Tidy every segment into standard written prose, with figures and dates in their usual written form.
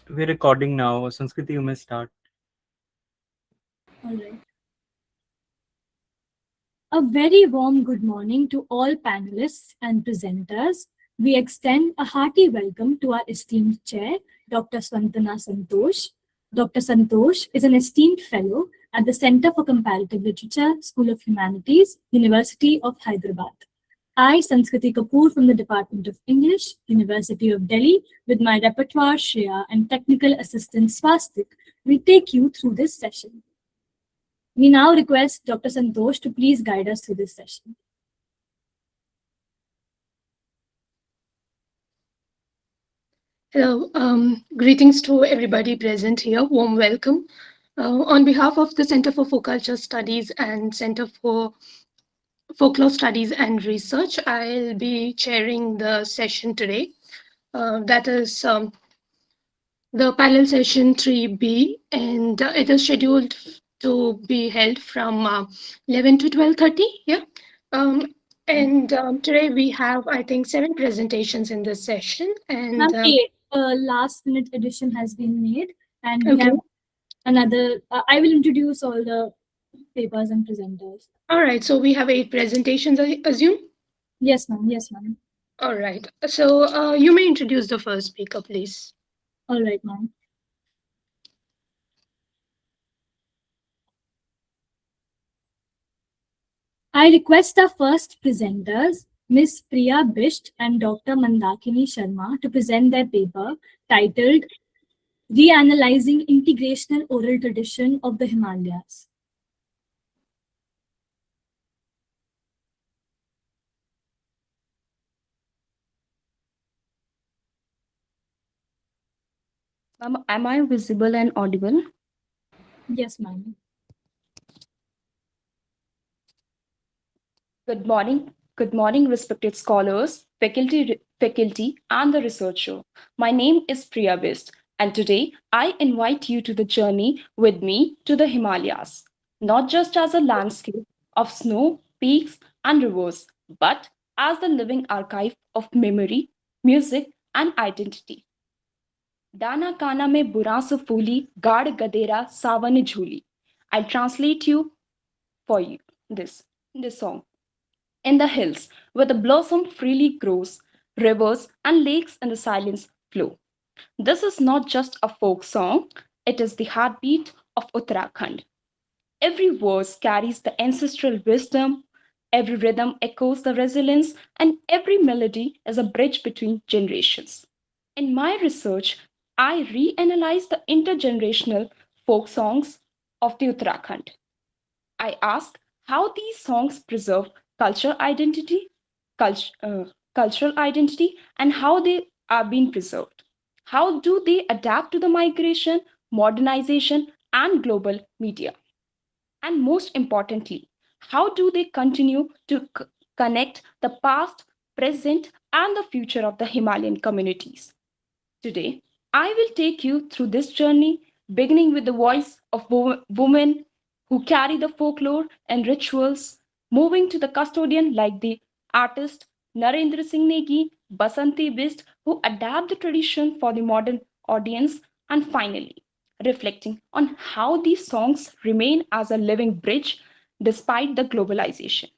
We're recording now. Sanskriti, you may start. All right. A very warm good morning to all panelists and presenters. We extend a hearty welcome to our esteemed chair, Dr. Santwana Santosh. Dr. Santosh is an esteemed fellow at the Center for Comparative Literature, School of Humanities, University of Hyderabad. I, Sanskriti Kapoor from the Department of English, University of Delhi, with my repertoire Shreya and technical assistant Swastik, will take you through this session. We now request Dr. Santosh to please guide us through this session. Hello, greetings to everybody present here. Warm welcome. On behalf of the Center for Folk Culture Studies and Center for Folklore Studies and Research, I'll be chairing the session today. That is the panel session 3B, and it is scheduled to be held from 11 to 12:30. Yeah. Today we have, I think, 7 presentations in this session. And last minute addition has been made, and we have another. I will introduce all the papers and presenters. All right, so we have 8 presentations, I assume? Yes, ma'am. Yes, ma'am. All right, so you may introduce the first speaker, please. All right, ma'am. I request our first presenters, Ms. Priya Bisht and Dr. Mandakini Sharma, to present their paper titled Reanalyzing Intergenerational Oral Tradition of the Himalayas. Am I visible and audible? Yes, ma'am. Good morning, respected scholars, faculty, and the researcher. My name is Priya Bisht, and today I invite you to the journey with me to the Himalayas, not just as a landscape of snow, peaks, and rivers, but as the living archive of memory, music, and identity. Dana kana mein buran fuli, gaad gadera savan jhuli. I'll translate you for you this song. In the hills, where the blossom freely grows, rivers and lakes in the silence flow. This is not just a folk song, it is the heartbeat of Uttarakhand. Every verse carries the ancestral wisdom, every rhythm echoes the resilience, and every melody is a bridge between generations. In my research, I reanalyze the intergenerational folk songs of the Uttarakhand. I ask how these songs preserve cultural identity, cultural identity, and how they are being preserved. How do they adapt to the migration, modernization, and global media? And most importantly, how do they continue to connect the past, present, and the future of the Himalayan communities? Today, I will take you through this journey, beginning with the voice of women who carry the folklore and rituals, moving to the custodian like the artist Narendra Singh Negi, Basanti Bisht, who adapt the tradition for the modern audience, and finally, reflecting on how these songs remain as a living bridge despite the globalization.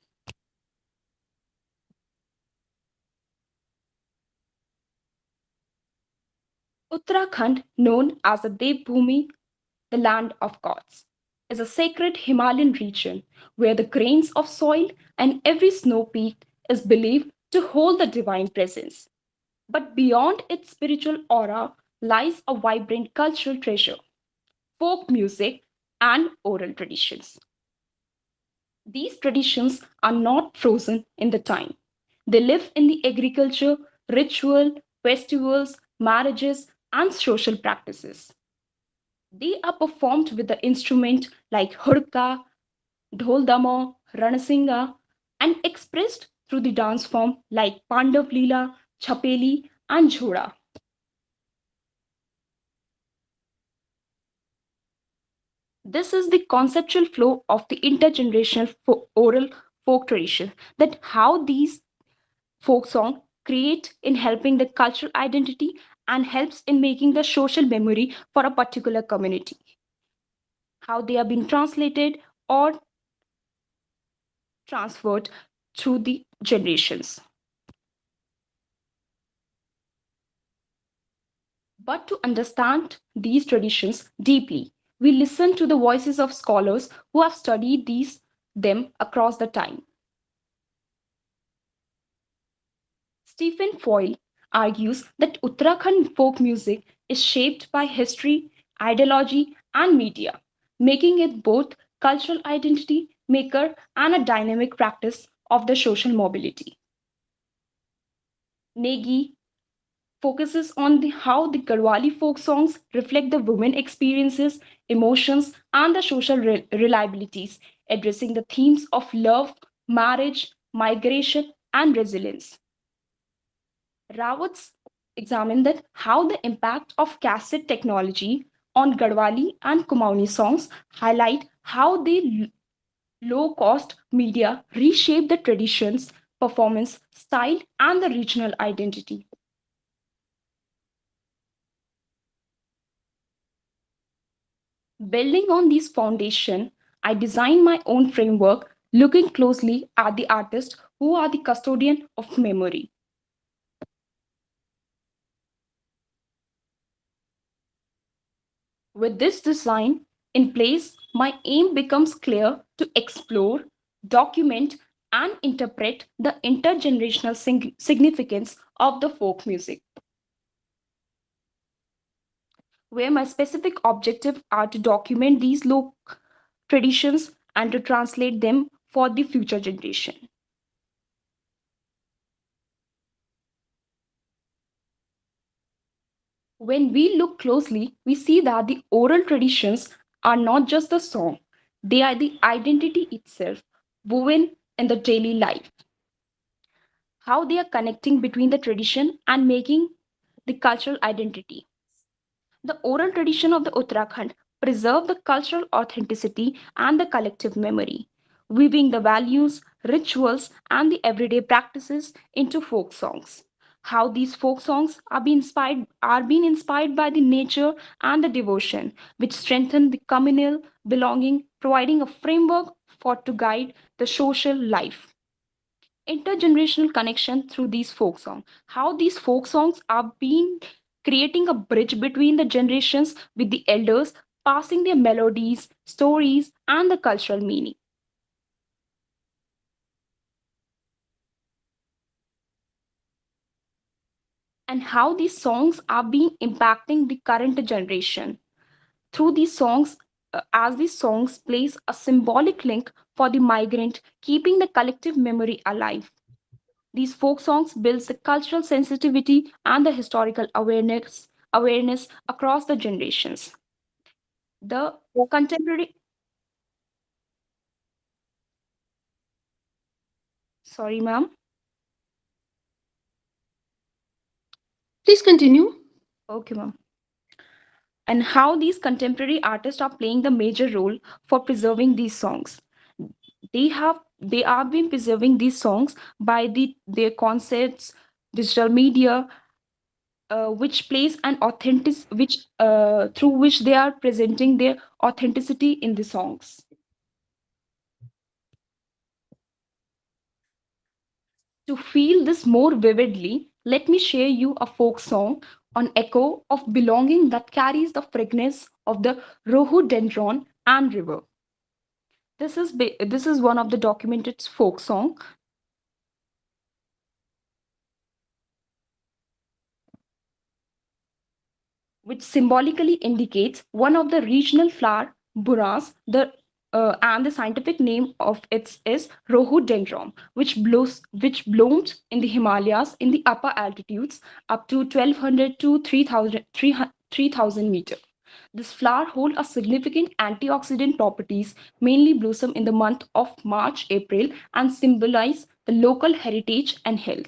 Uttarakhand, known as the Devbhumi, the land of gods, is a sacred Himalayan region where the grains of soil and every snow peak is believed to hold the divine presence. But beyond its spiritual aura lies a vibrant cultural treasure, folk music, and oral traditions. These traditions are not frozen in the time. They live in the agriculture, ritual, festivals, marriages, and social practices. They are performed with the instrument like hurka, dholdamo, ranasinga, and expressed through the dance form like Pandav Leela, Chapeli, and Jhoda. This is the conceptual flow of the intergenerational oral folk tradition, that how these folk songs create in helping the cultural identity and helps in making the social memory for a particular community. How they are being translated or transferred through the generations. But to understand these traditions deeply, we listen to the voices of scholars who have studied them across the time. Stephen Foyle argues that Uttarakhand folk music is shaped by history, ideology, and media, making it both cultural identity maker and a dynamic practice of the social mobility. Negi focuses on how the Garhwali folk songs reflect the women experiences, emotions, and the social reliabilities, addressing the themes of love, marriage, migration, and resilience. Rawats examined that how the impact of cassette technology on Garhwali and Kumaoni songs highlight how the low-cost media reshape the traditions, performance, style, and the regional identity. Building on this foundation, I designed my own framework, looking closely at the artists who are the custodian of memory. With this design in place, my aim becomes clear to explore, document, and interpret the intergenerational significance of the folk music, where my specific objectives are to document these local traditions and to translate them for the future generation. When we look closely, we see that the oral traditions are not just the song, they are the identity itself, woven in the daily life. How they are connecting between the tradition and making the cultural identity. The oral tradition of the Uttarakhand preserve the cultural authenticity and the collective memory, weaving the values, rituals, and the everyday practices into folk songs. How these folk songs are being inspired by the nature and the devotion, which strengthen the communal belonging, providing a framework for to guide the social life. Intergenerational connection through these folk songs. How these folk songs are being creating a bridge between the generations with the elders, passing their melodies, stories, and the cultural meaning. And how these songs are being impacting the current generation. Through these songs, as these songs plays a symbolic link for the migrant, keeping the collective memory alive. These folk songs builds the cultural sensitivity and the historical awareness across the generations. The contemporary sorry ma'am. Please continue. Okay ma'am. And how these contemporary artists are playing the major role for preserving these songs. They are been preserving these songs by their concerts, digital media, which plays an authentic which through which they are presenting their authenticity in the songs. To feel this more vividly, let me share you a folk song on echo of belonging that carries the fragrance of the rhododendron and river. This is one of the documented folk song which symbolically indicates one of the regional flower, buras, and the scientific name of it is rhododendron, which blooms in the Himalayas in the upper altitudes up to 1200 to 3000 meter. This flower hold a significant antioxidant properties, mainly blossom in the month of March, April, and symbolize the local heritage and health.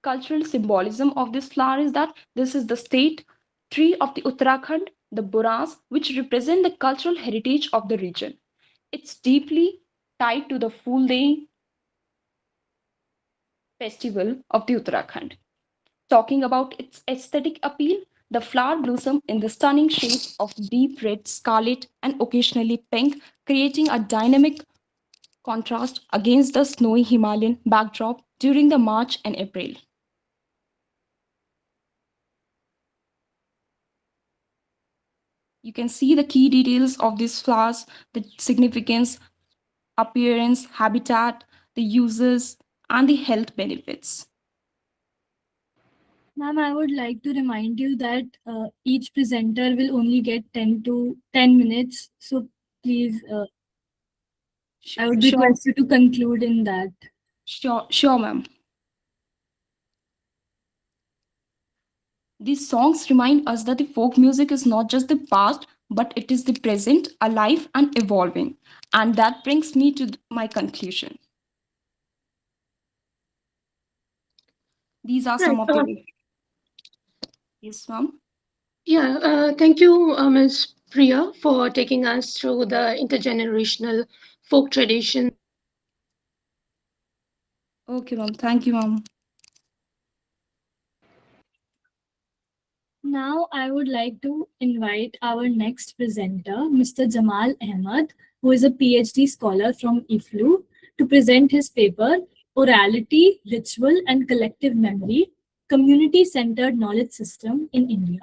Cultural symbolism of this flower is that this is the state tree of the Uttarakhand, the Buras, which represent the cultural heritage of the region. It's deeply tied to the Full Day festival of the Uttarakhand. Talking about its aesthetic appeal, the flower blossom in the stunning shades of deep red, scarlet, and occasionally pink, creating a dynamic contrast against the snowy Himalayan backdrop during the March and April. You can see the key details of these flowers, the significance, appearance, habitat, the uses, and the health benefits. Ma'am, I would like to remind you that each presenter will only get 10 minutes. So please, I would Sure, request you to conclude in that. sure, ma'am. These songs remind us that the folk music is not just the past, but it is the present, alive and evolving. And that brings me to my conclusion. These are Right. some of the. Yes, ma'am. Yeah, thank you, Ms. Priya, for taking us through the intergenerational folk tradition. Okay, ma'am. Thank you, ma'am. Now, I would like to invite our next presenter, Mr. Jamal Ahmad, who is a PhD scholar from EFLU, to present his paper, Orality, Ritual and Collective Memory, Community-Centered Knowledge System in India.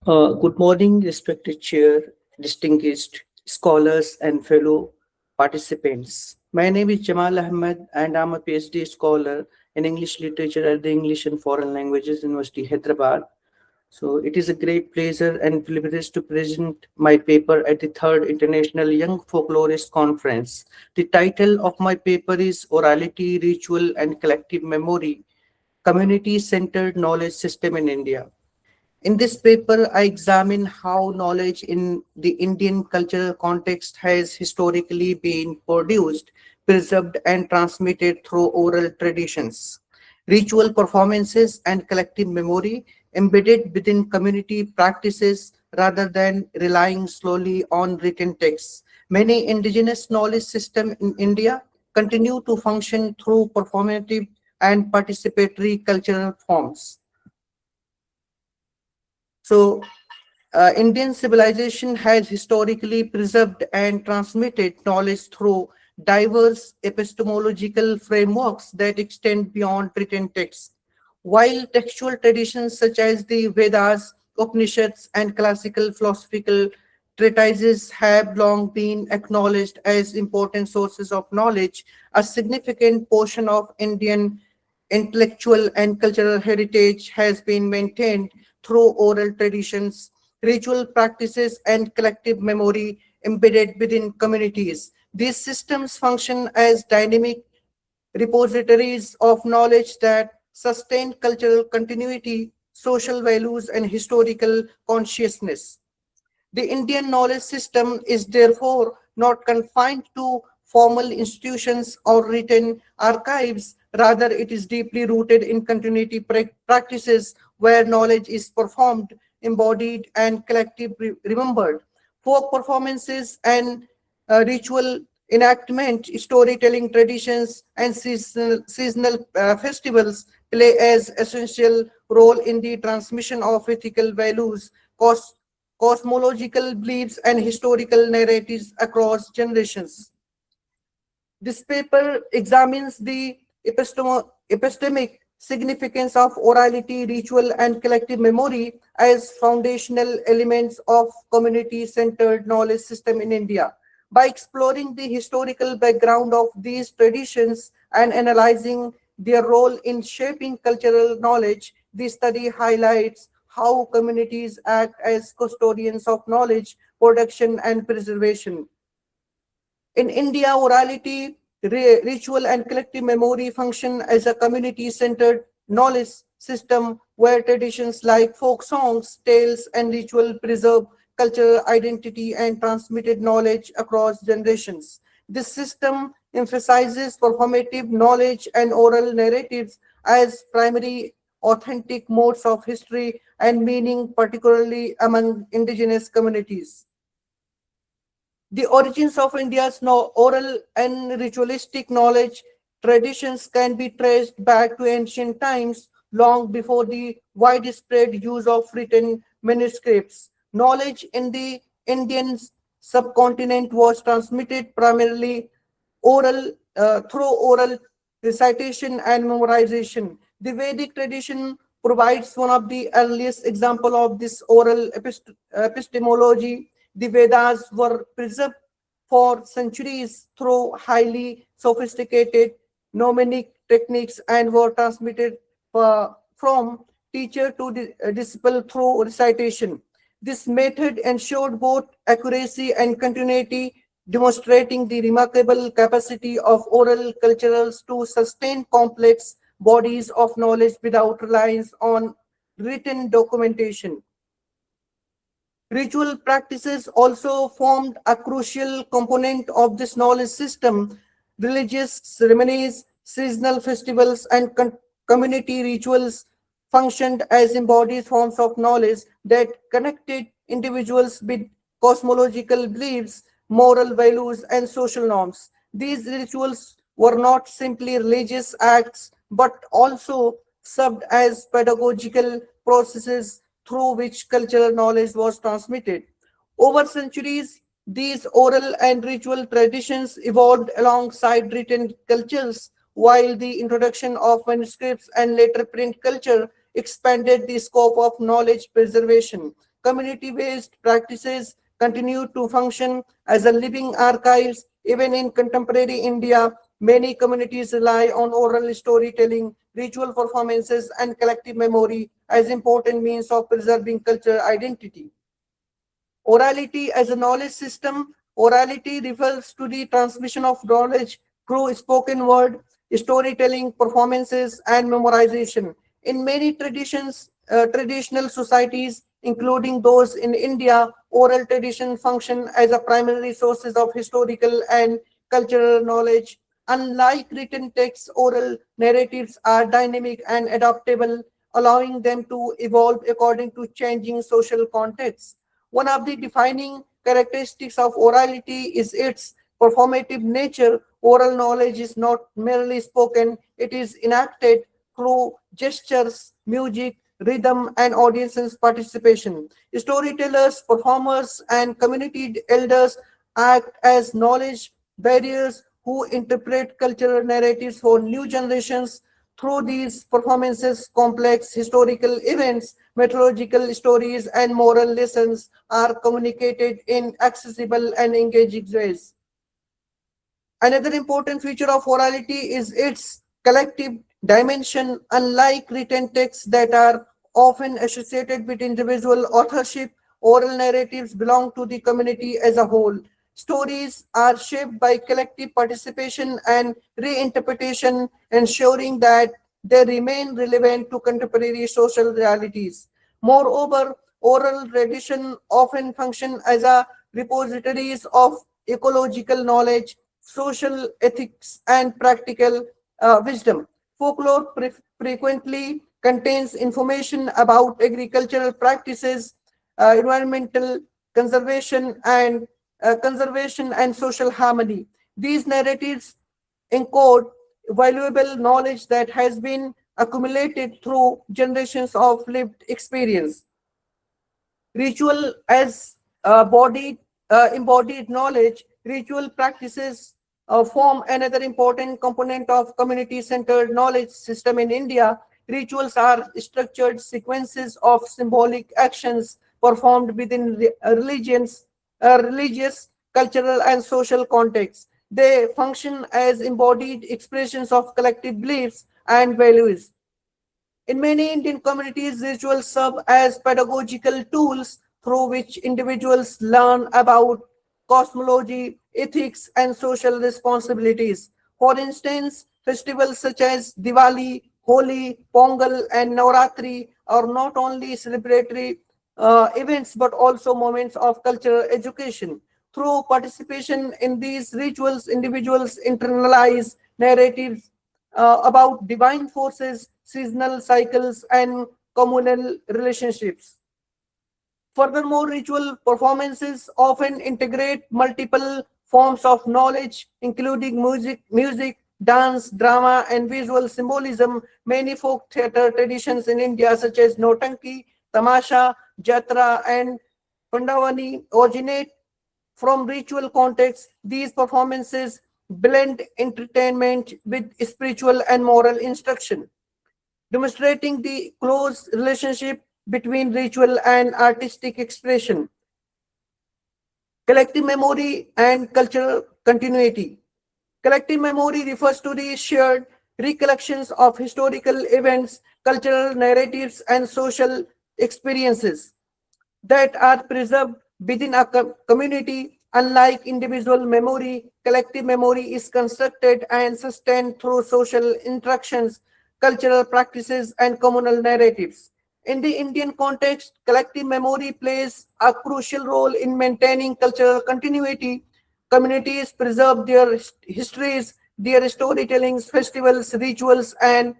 Good morning, respected chair, distinguished scholars, and fellow participants. My name is Jamal Ahmad, and I'm a PhD scholar in English literature at the English and Foreign Languages University, Hyderabad. So it is a great pleasure and privilege to present my paper at the third International Young Folklorist Conference. The title of my paper is Orality, Ritual, and Collective Memory, Community-Centered Knowledge System in India. In this paper, I examine how knowledge in the Indian cultural context has historically been produced, preserved, and transmitted through oral traditions, ritual performances, and collective memory embedded within community practices rather than relying solely on written texts. Many indigenous knowledge systems in India continue to function through performative and participatory cultural forms. So, Indian civilization has historically preserved and transmitted knowledge through diverse epistemological frameworks that extend beyond written texts. While textual traditions such as the Vedas, Upanishads, and classical philosophical treatises have long been acknowledged as important sources of knowledge, a significant portion of Indian intellectual and cultural heritage has been maintained through oral traditions, ritual practices, and collective memory embedded within communities. These systems function as dynamic repositories of knowledge that sustain cultural continuity, social values, and historical consciousness. The Indian knowledge system is therefore not confined to formal institutions or written archives. Rather, it is deeply rooted in continuity practices where knowledge is performed, embodied, and collectively remembered. Folk performances and ritual enactment, storytelling traditions, and seasonal festivals play as essential role in the transmission of ethical values, cosmological beliefs, and historical narratives across generations. This paper examines the epistemic significance of orality, ritual, and collective memory as foundational elements of community-centered knowledge system in India. By exploring the historical background of these traditions and analyzing their role in shaping cultural knowledge, the study highlights how communities act as custodians of knowledge, production, and preservation. In India, orality, ritual, and collective memory function as a community-centered knowledge system where traditions like folk songs, tales, and ritual preserve cultural identity and transmitted knowledge across generations. This system emphasizes performative knowledge and oral narratives as primary authentic modes of history and meaning, particularly among indigenous communities. The origins of India's oral and ritualistic knowledge traditions can be traced back to ancient times, long before the widespread use of written manuscripts. Knowledge in the Indian subcontinent was transmitted primarily through oral recitation and memorization. The Vedic tradition provides one of the earliest example of this oral epistemology. The Vedas were preserved for centuries through highly sophisticated mnemonic techniques and were transmitted from teacher to disciple through recitation. This method ensured both accuracy and continuity, demonstrating the remarkable capacity of oral cultures to sustain complex bodies of knowledge without reliance on written documentation. Ritual practices also formed a crucial component of this knowledge system. Religious ceremonies, seasonal festivals, and community rituals functioned as embodied forms of knowledge that connected individuals with cosmological beliefs, moral values, and social norms. These rituals were not simply religious acts but also served as pedagogical processes through which cultural knowledge was transmitted. Over centuries, these oral and ritual traditions evolved alongside written cultures, while the introduction of manuscripts and later print culture expanded the scope of knowledge preservation. Community based practices continue to function as a living archives. Even in contemporary India, many communities rely on oral storytelling, ritual performances, and collective memory as important means of preserving cultural identity. Orality as a knowledge system. Orality refers to the transmission of knowledge through spoken word, storytelling, performances, and memorization. In many traditional societies, including those in India, oral tradition function as a primary sources of historical and cultural knowledge. Unlike written texts, oral narratives are dynamic and adaptable, allowing them to evolve according to changing social contexts. One of the defining characteristics of orality is its performative nature. Oral knowledge is not merely spoken, it is enacted through gestures, music, rhythm, and audience's participation. Storytellers, performers, and community elders act as knowledge barriers who interpret cultural narratives for new generations. Through these performances, complex historical events, mythological stories, and moral lessons are communicated in accessible and engaging ways. Another important feature of orality is its collective dimension. Unlike written texts that are often associated with individual authorship, oral narratives belong to the community as a whole. Stories are shaped by collective participation and reinterpretation, ensuring that they remain relevant to contemporary social realities. Moreover, oral tradition often function as a repositories of ecological knowledge, social ethics, and practical wisdom. Folklore frequently contains information about agricultural practices, environmental conservation, and social harmony. These narratives encode valuable knowledge that has been accumulated through generations of lived experience. Ritual as embodied knowledge. Ritual practices form another important component of community-centered knowledge system in India. Rituals are structured sequences of symbolic actions performed within religious, cultural, and social contexts. They function as embodied expressions of collective beliefs and values. In many Indian communities, rituals serve as pedagogical tools through which individuals learn about cosmology, ethics, and social responsibilities. For instance, festivals such as Diwali, Holi, Pongal, and Navratri are not only celebratory events but also moments of cultural education. Through participation in these rituals, individuals internalize narratives about divine forces, seasonal cycles, and communal relationships. Furthermore, ritual performances often integrate multiple forms of knowledge, including music, dance, drama, and visual symbolism. Many folk theatre traditions in India, such as Notanki, Tamasha, Jatra, and Pandavani, originate from ritual contexts. These performances blend entertainment with spiritual and moral instruction, demonstrating the close relationship between ritual and artistic expression. Collective memory and cultural continuity. Collective memory refers to the shared recollections of historical events, cultural narratives, and social experiences that are preserved within a community. Unlike individual memory, collective memory is constructed and sustained through social interactions, cultural practices, and communal narratives. In the Indian context, collective memory plays a crucial role in maintaining cultural continuity. Communities preserve their histories, their storytellings, festivals, rituals, and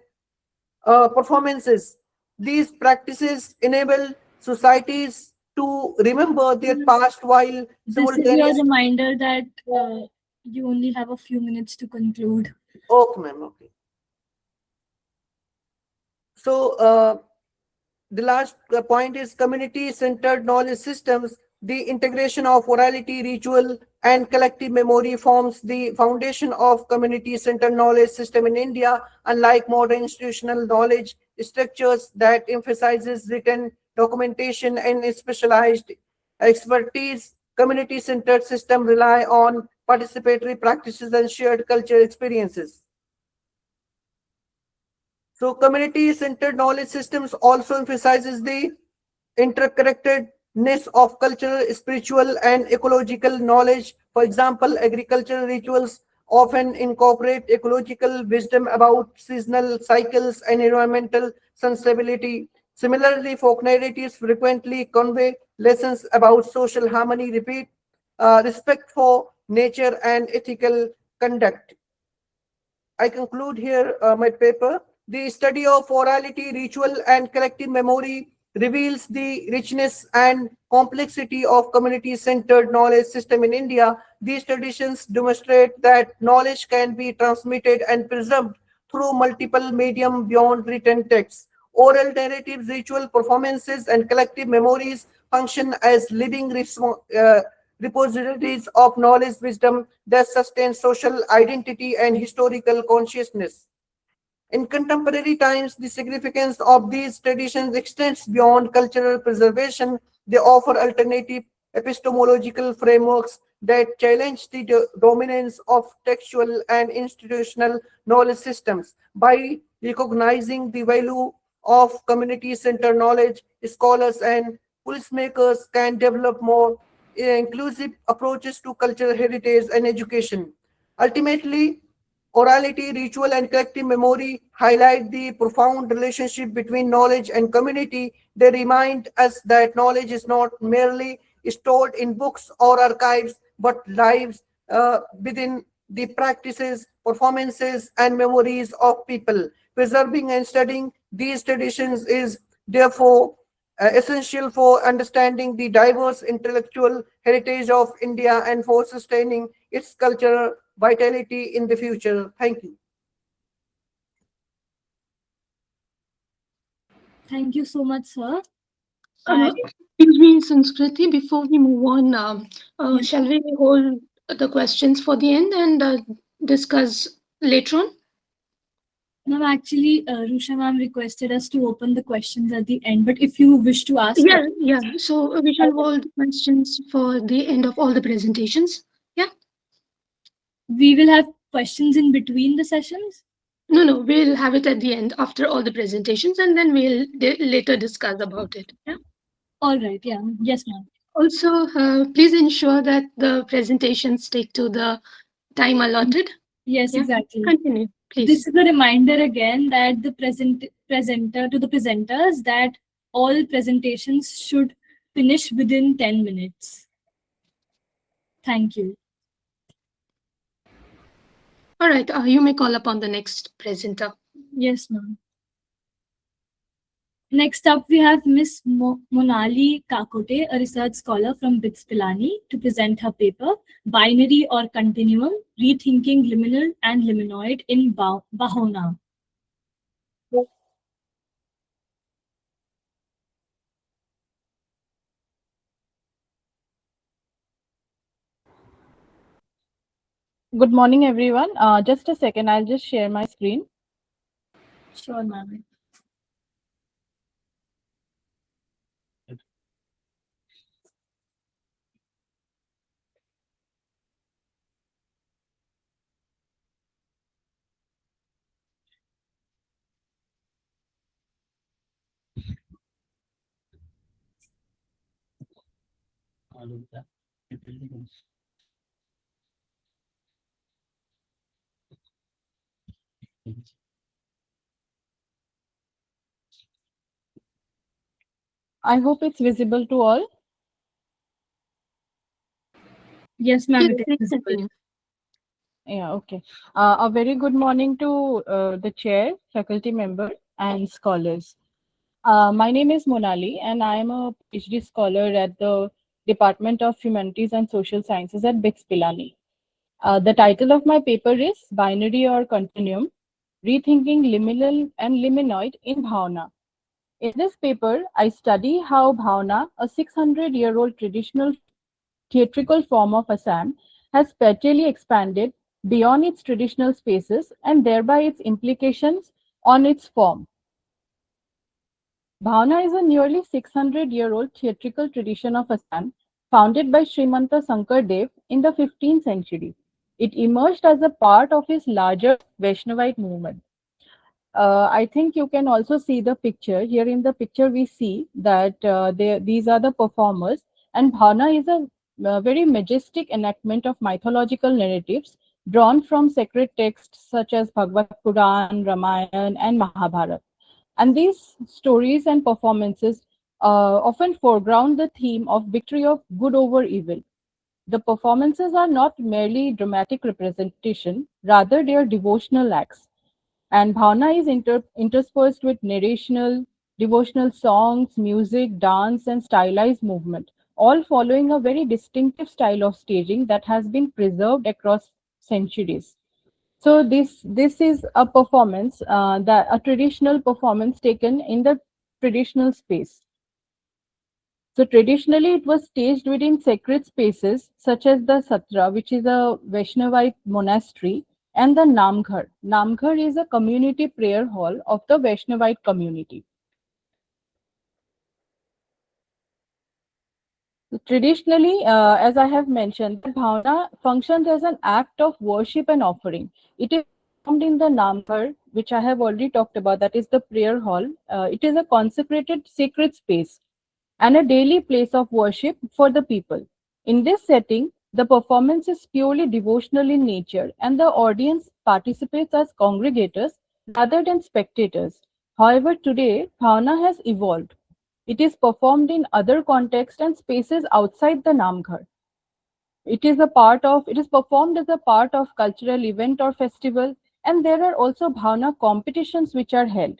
performances. These practices enable societies to remember their past while This is your simultaneously. reminder that you only have a few minutes to conclude. Okay, ma'am. Okay. So, the last point is community-centered knowledge systems. The integration of orality, ritual, and collective memory forms the foundation of community-centered knowledge system in India. Unlike modern institutional knowledge structures that emphasizes written documentation and specialized expertise, community-centered system rely on participatory practices and shared culture experiences. So community-centered knowledge systems also emphasizes the interconnectedness of cultural, spiritual, and ecological knowledge. For example, agricultural rituals often incorporate ecological wisdom about seasonal cycles and environmental sustainability. Similarly, folk narratives frequently convey lessons about social harmony, respect for nature, and ethical conduct. I conclude here my paper. The study of orality, ritual, and collective memory reveals the richness and complexity of community-centered knowledge system in India. These traditions demonstrate that knowledge can be transmitted and preserved through multiple medium beyond written texts. Oral narratives, ritual performances, and collective memories function as living repositories of knowledge wisdom that sustain social identity and historical consciousness. In contemporary times, the significance of these traditions extends beyond cultural preservation. They offer alternative epistemological frameworks that challenge the dominance of textual and institutional knowledge systems. By recognizing the value of community-centered knowledge, scholars and policymakers can develop more inclusive approaches to cultural heritage and education. Ultimately, orality, ritual, and collective memory highlight the profound relationship between knowledge and community. They remind us that knowledge is not merely stored in books or archives, but lives within the practices, performances, and memories of people. Preserving and studying these traditions is therefore essential for understanding the diverse intellectual heritage of India and for sustaining its cultural vitality in the future. Thank you. Thank you so much, sir. Excuse me, Sanskriti, before we move on, Yes. shall we hold the questions for the end and discuss later on? Ma'am, actually, Rusha ma'am requested us to open the questions at the end, but if you wish to ask, Yeah. So we shall hold the questions for the end of all the presentations. Yeah. we will have questions in between the sessions. No, we'll have it at the end after all the presentations, and then we'll later discuss about it. Yeah. All right. Yeah. Yes, ma'am. Also, please ensure that the presentations stick to the time allotted. Yes, Yeah. exactly. Continue, please. This is a reminder again that the presenters that all presentations should finish within 10 minutes. Thank you. All right, you may call upon the next presenter. Yes, ma'am. Next up, we have Miss Monali Kakoty, a research scholar from Pilani, to present her paper, Binary or Continuum, Rethinking Liminal and Liminoid in Bhaona. Good morning, everyone. Just a second, I'll just share my screen. Sure, ma'am. I hope it's visible to all. Yes, ma'am, it is Please visible. continue. Yeah, okay. A very good morning to the chair, faculty member, and scholars. My name is Monali, and I am a PhD scholar at the Department of Humanities and Social Sciences at Pilani. The title of my paper is Binary or Continuum, Rethinking Liminal and Liminoid in Bhaona. In this paper, I study how Bhaona, a 600-year-old traditional theatrical form of Assam, has spatially expanded beyond its traditional spaces and thereby its implications on its form. Bhaona is a nearly 600-year-old theatrical tradition of Assam, founded by Srimanta Sankar Dev in the 15th century. It emerged as a part of his larger Vaishnavite movement. I think you can also see the picture. Here in the picture, we see that these are the performers, and Bhauna is a very majestic enactment of mythological narratives drawn from sacred texts such as Bhagavad Puran, Ramayana, and Mahabharata. And these stories and performances often foreground the theme of victory of good over evil. The performances are not merely dramatic representation, rather they are devotional acts, and Bhauna is interspersed with narrational, devotional songs, music, dance, and stylized movement, all following a very distinctive style of staging that has been preserved across centuries. So this is a performance, that a traditional performance taken in the traditional space. So traditionally, it was staged within sacred spaces such as the Satra, which is a Vaishnavite monastery, and the Namghar. Namghar is a community prayer hall of the Vaishnavite community. So traditionally, as I have mentioned, the Bhauna functions as an act of worship and offering. It is found in the Namghar, which I have already talked about, that is the prayer hall. It is a consecrated sacred space and a daily place of worship for the people. In this setting, the performance is purely devotional in nature and the audience participates as congregators rather than spectators. However, today, Bhavana has evolved. It is performed in other contexts and spaces outside the Namghar. It is performed as a part of cultural event or festival, and there are also Bhavana competitions which are held.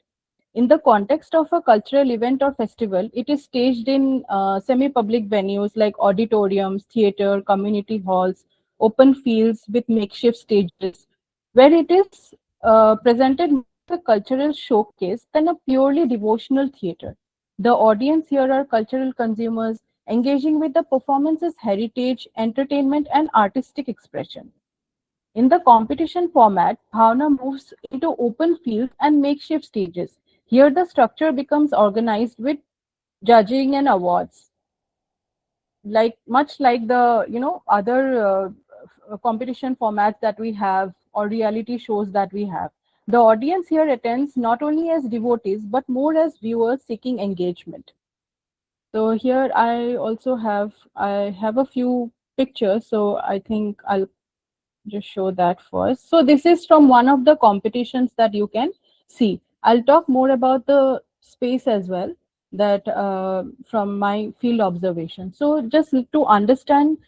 In the context of a cultural event or festival, it is staged in semi-public venues like auditoriums, theater, community halls, open fields with makeshift stages, where it is presented more as a cultural showcase than a purely devotional theater. The audience here are cultural consumers engaging with the performance's heritage, entertainment, and artistic expression. In the competition format, Bhavana moves into open fields and makeshift stages. Here, the structure becomes organized with judging and awards, like much like the other competition formats that we have or reality shows that we have. The audience here attends not only as devotees but more as viewers seeking engagement. So here I have a few pictures, so I think I'll just show that first. So this is from one of the competitions that you can see. I'll talk more about the space as well, that from my field observation. So just to understand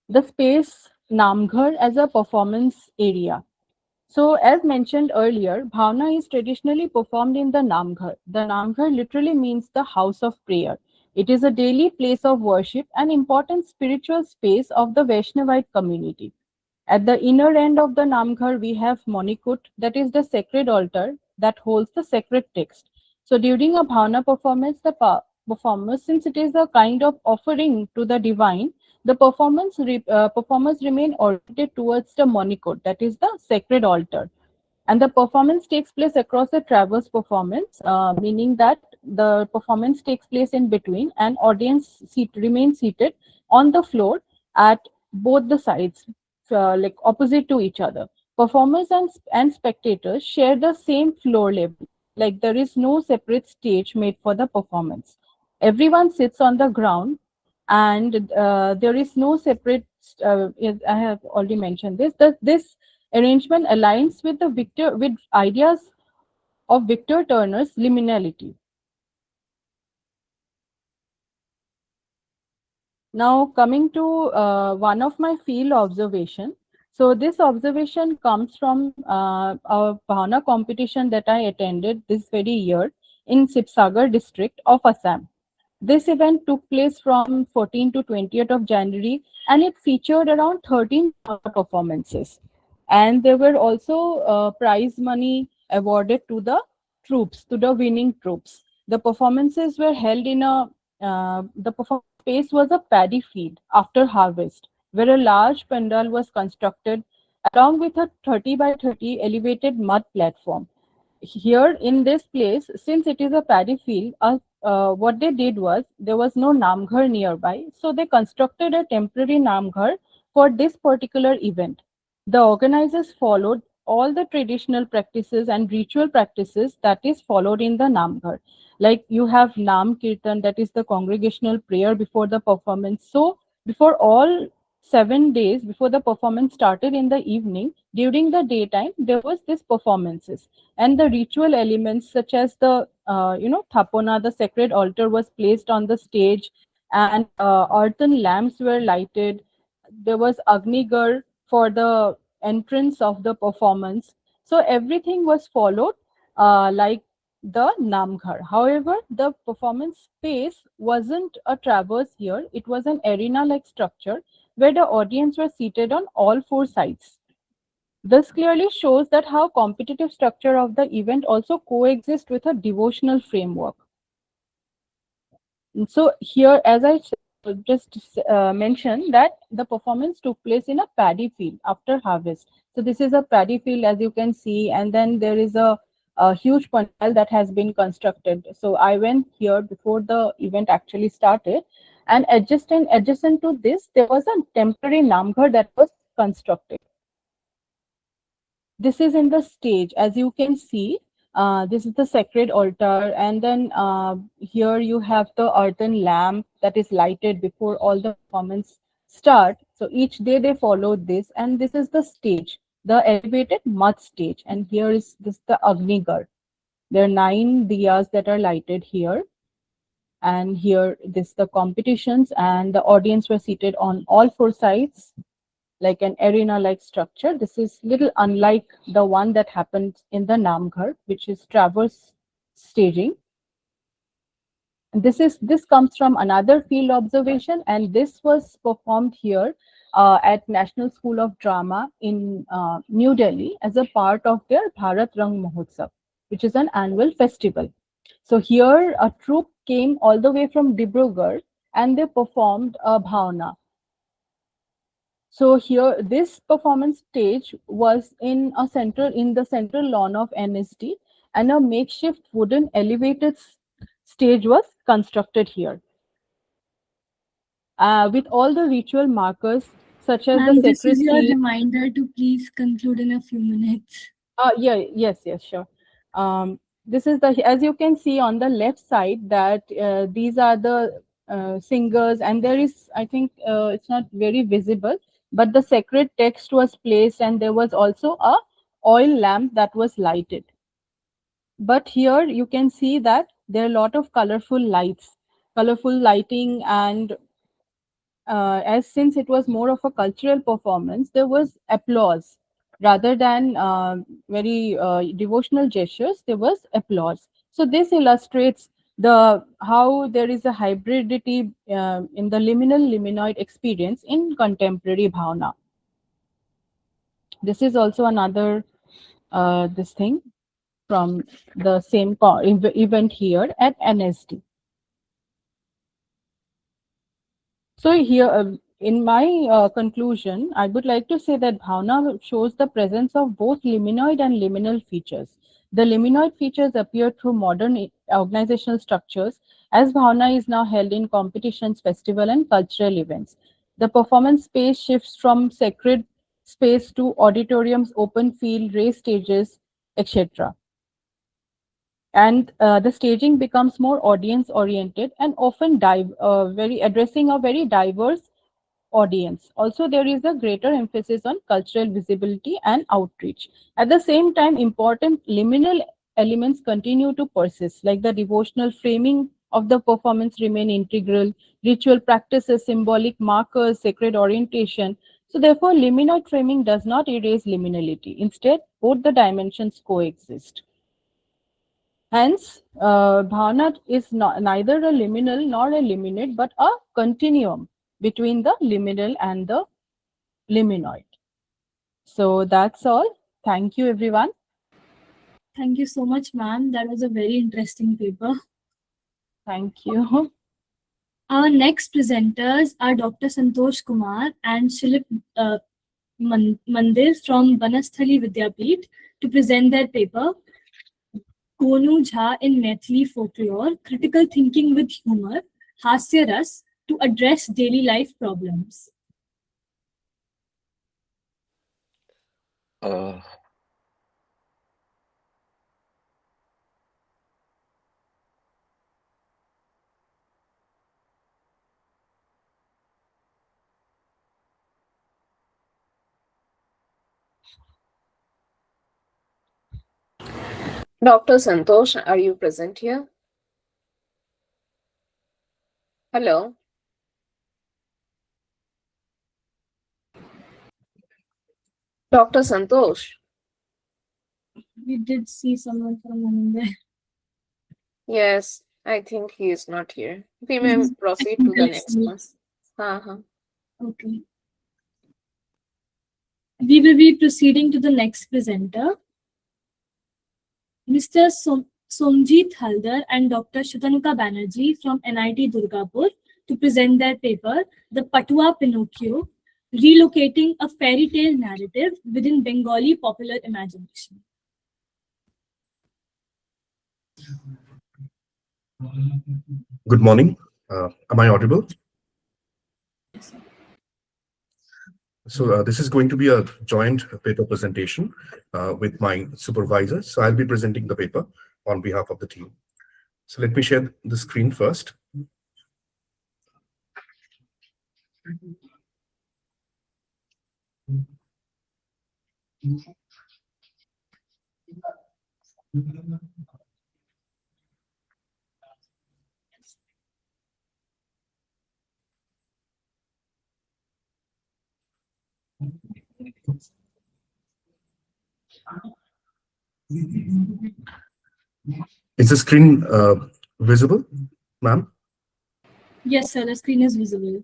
the space Namghar as a performance area. So, as mentioned earlier, Bhaona is traditionally performed in the Namghar. The Namghar literally means the house of prayer. It is a daily place of worship, an important spiritual space of the Vaishnavite community. At the inner end of the Namghar, we have Monikut, that is the sacred altar that holds the sacred text. So during a Bhavana performance, performer, since it is a kind of offering to the divine, the performers remain oriented towards the Monikut, that is the sacred altar. And the performance takes place across a traverse performance, meaning that the performance takes place in between and remains seated on the floor at both the sides, like opposite to each other. Performers and spectators share the same floor level, like there is no separate stage made for the performance. Everyone sits on the ground, and there is no separate, I have already mentioned this, that this arrangement aligns with with ideas of Victor Turner's liminality. Now coming to one of my field observation. So this observation comes from a Bhaona competition that I attended this very year in Sibsagar district of Assam. This event took place from 14th to 20th of January, and it featured around 13 performances. And there were also prize money awarded to the troops, to the winning troops. The performances were held in the performance space was a paddy field after harvest, where a large pandal was constructed along with a 30 by 30 elevated mud platform. Here in this place, since it is a paddy field, what they did was there was no Namghar nearby, so they constructed a temporary Namghar for this particular event. The organizers followed all the traditional practices and ritual practices that is followed in the Namghar. Like you have Nam Kirtan, that is the congregational prayer before the performance. So before all 7 days before the performance started in the evening, during the daytime there was this performances, and the ritual elements such as the thapona, the sacred altar was placed on the stage, and earthen lamps were lighted. There was agnigar for the entrance of the performance. So everything was followed like the Namghar. However, the performance space wasn't a traverse here, it was an arena like structure where the audience were seated on all four sides. This clearly shows that how competitive structure of the event also coexist with a devotional framework. And so here, as I just mentioned, that the performance took place in a paddy field after harvest. So this is a paddy field, as you can see, and then there is a huge pandal that has been constructed. So I went here before the event actually started, and adjacent to this, there was a temporary Namghar that was constructed. This is in the stage, as you can see. This is the sacred altar, and then here you have the earthen lamp that is lighted before all the performance start. So each day they follow this, and this is the stage, the elevated mud stage, and here is this the Agnigar. There are 9 diyas that are lighted here, and here this the competitions, and the audience were seated on all four sides like an arena-like structure. This is little unlike the one that happened in the Namghar, which is traverse staging. And this comes from another field observation, and this was performed here at National School of Drama in New Delhi as a part of their Bharat Rang Mahotsav, which is an annual festival. So here a troupe came all the way from Dibrugarh, and they performed a Bhaona. So here, this performance stage was in the central lawn of NSD, and a makeshift wooden elevated stage was constructed here, with all the ritual markers such as the This sacred is your seal. reminder to please conclude in a few minutes. Yes, sure. This is the, as you can see on the left side, that these are the singers, and there is, I think it's not very visible, but the sacred text was placed, and there was also a oil lamp that was lighted. But here you can see that there are a lot of colorful lights, colorful lighting, and as since it was more of a cultural performance, there was applause Rather than very devotional gestures, there was applause. So this illustrates the how there is a hybridity in the liminal liminoid experience in contemporary Bhaona. This is also another this thing from the same event here at NSD. So here, in my conclusion, I would like to say that Bhaona shows the presence of both liminoid and liminal features. The liminoid features appear through modern organizational structures, as Bhaona is now held in competitions, festival, and cultural events. The performance space shifts from sacred space to auditoriums, open field, raised stages, etc. And the staging becomes more audience oriented and often very addressing a very diverse audience. Also, there is a greater emphasis on cultural visibility and outreach. At the same time, important liminal elements continue to persist, like the devotional framing of the performance remain integral, ritual practices, symbolic markers, sacred orientation. So therefore, liminoid framing does not erase liminality. Instead, both the dimensions coexist. Hence, Bhaona is neither a liminal nor a liminate, but a continuum between the liminal and the liminoid. So that's all. Thank you, everyone. Thank you so much, ma'am. That was a very interesting paper. Thank you. Our next presenters are Dr. Santosh Kumar and Shilp Mandir from Banasthali Vidyapeeth to present their paper, Konu Jha in Maithili Folklore, Critical Thinking with Humor, Hasya Ras to address daily life problems. Dr. Santosh, are you present here? Hello. Dr. Santosh. We did see someone from Mumbai. Yes, I think he is not here. We may proceed to the next one. Okay. We will be proceeding to the next presenter. Mr. Somjit Haldar and Dr. Shatanuka Banerjee from NIT Durgapur to present their paper, The Patua Pinocchio, Relocating a Fairy Tale Narrative Within Bengali Popular Imagination. Good morning. Am I audible? Yes, sir. So this is going to be a joint paper presentation with my supervisor. So I'll be presenting the paper on behalf of the team. So let me share the screen first. Is the screen visible, ma'am? Yes, sir, the screen is visible.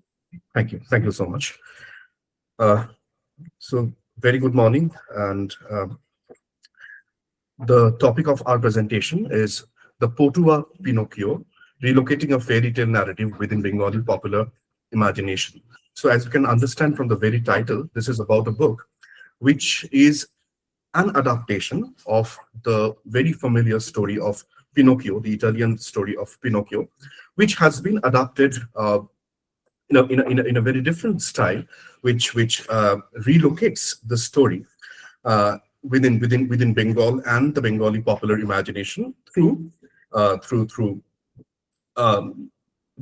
Thank you. Thank you so much. So very good morning. And the topic of our presentation is The Patua Pinocchio, Relocating a Fairy Tale Narrative Within Bengali Popular Imagination. So as you can understand from the very title, this is about a book which is an adaptation of the very familiar story of Pinocchio, the Italian story of Pinocchio, which has been adapted in a very different style, which relocates the story within Bengal and the Bengali popular imagination through the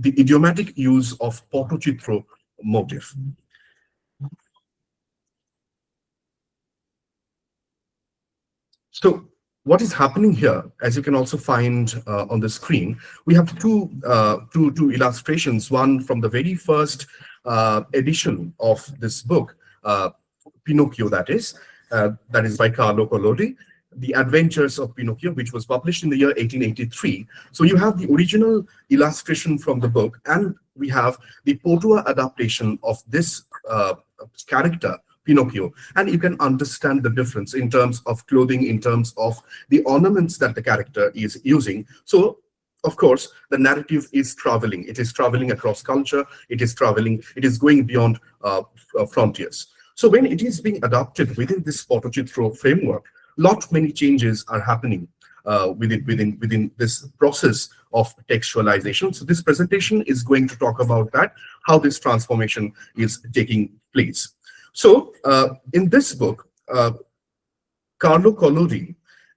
idiomatic use of Patochitro motif. So what is happening here, as you can also find on the screen, we have two illustrations, one from the very first edition of this book, Pinocchio that is, that is by Carlo Collodi, The Adventures of Pinocchio, which was published in the year 1883. So you have the original illustration from the book, and we have the Portua adaptation of this character, Pinocchio, and you can understand the difference in terms of clothing, in terms of the ornaments that the character is using. So, of course, the narrative is traveling. It is traveling across culture. It is traveling. It is going beyond frontiers. So when it is being adopted within this Potocitro framework, many changes are happening within this process of textualization. So this presentation is going to talk about that, how this transformation is taking place. So in this book, Carlo Collodi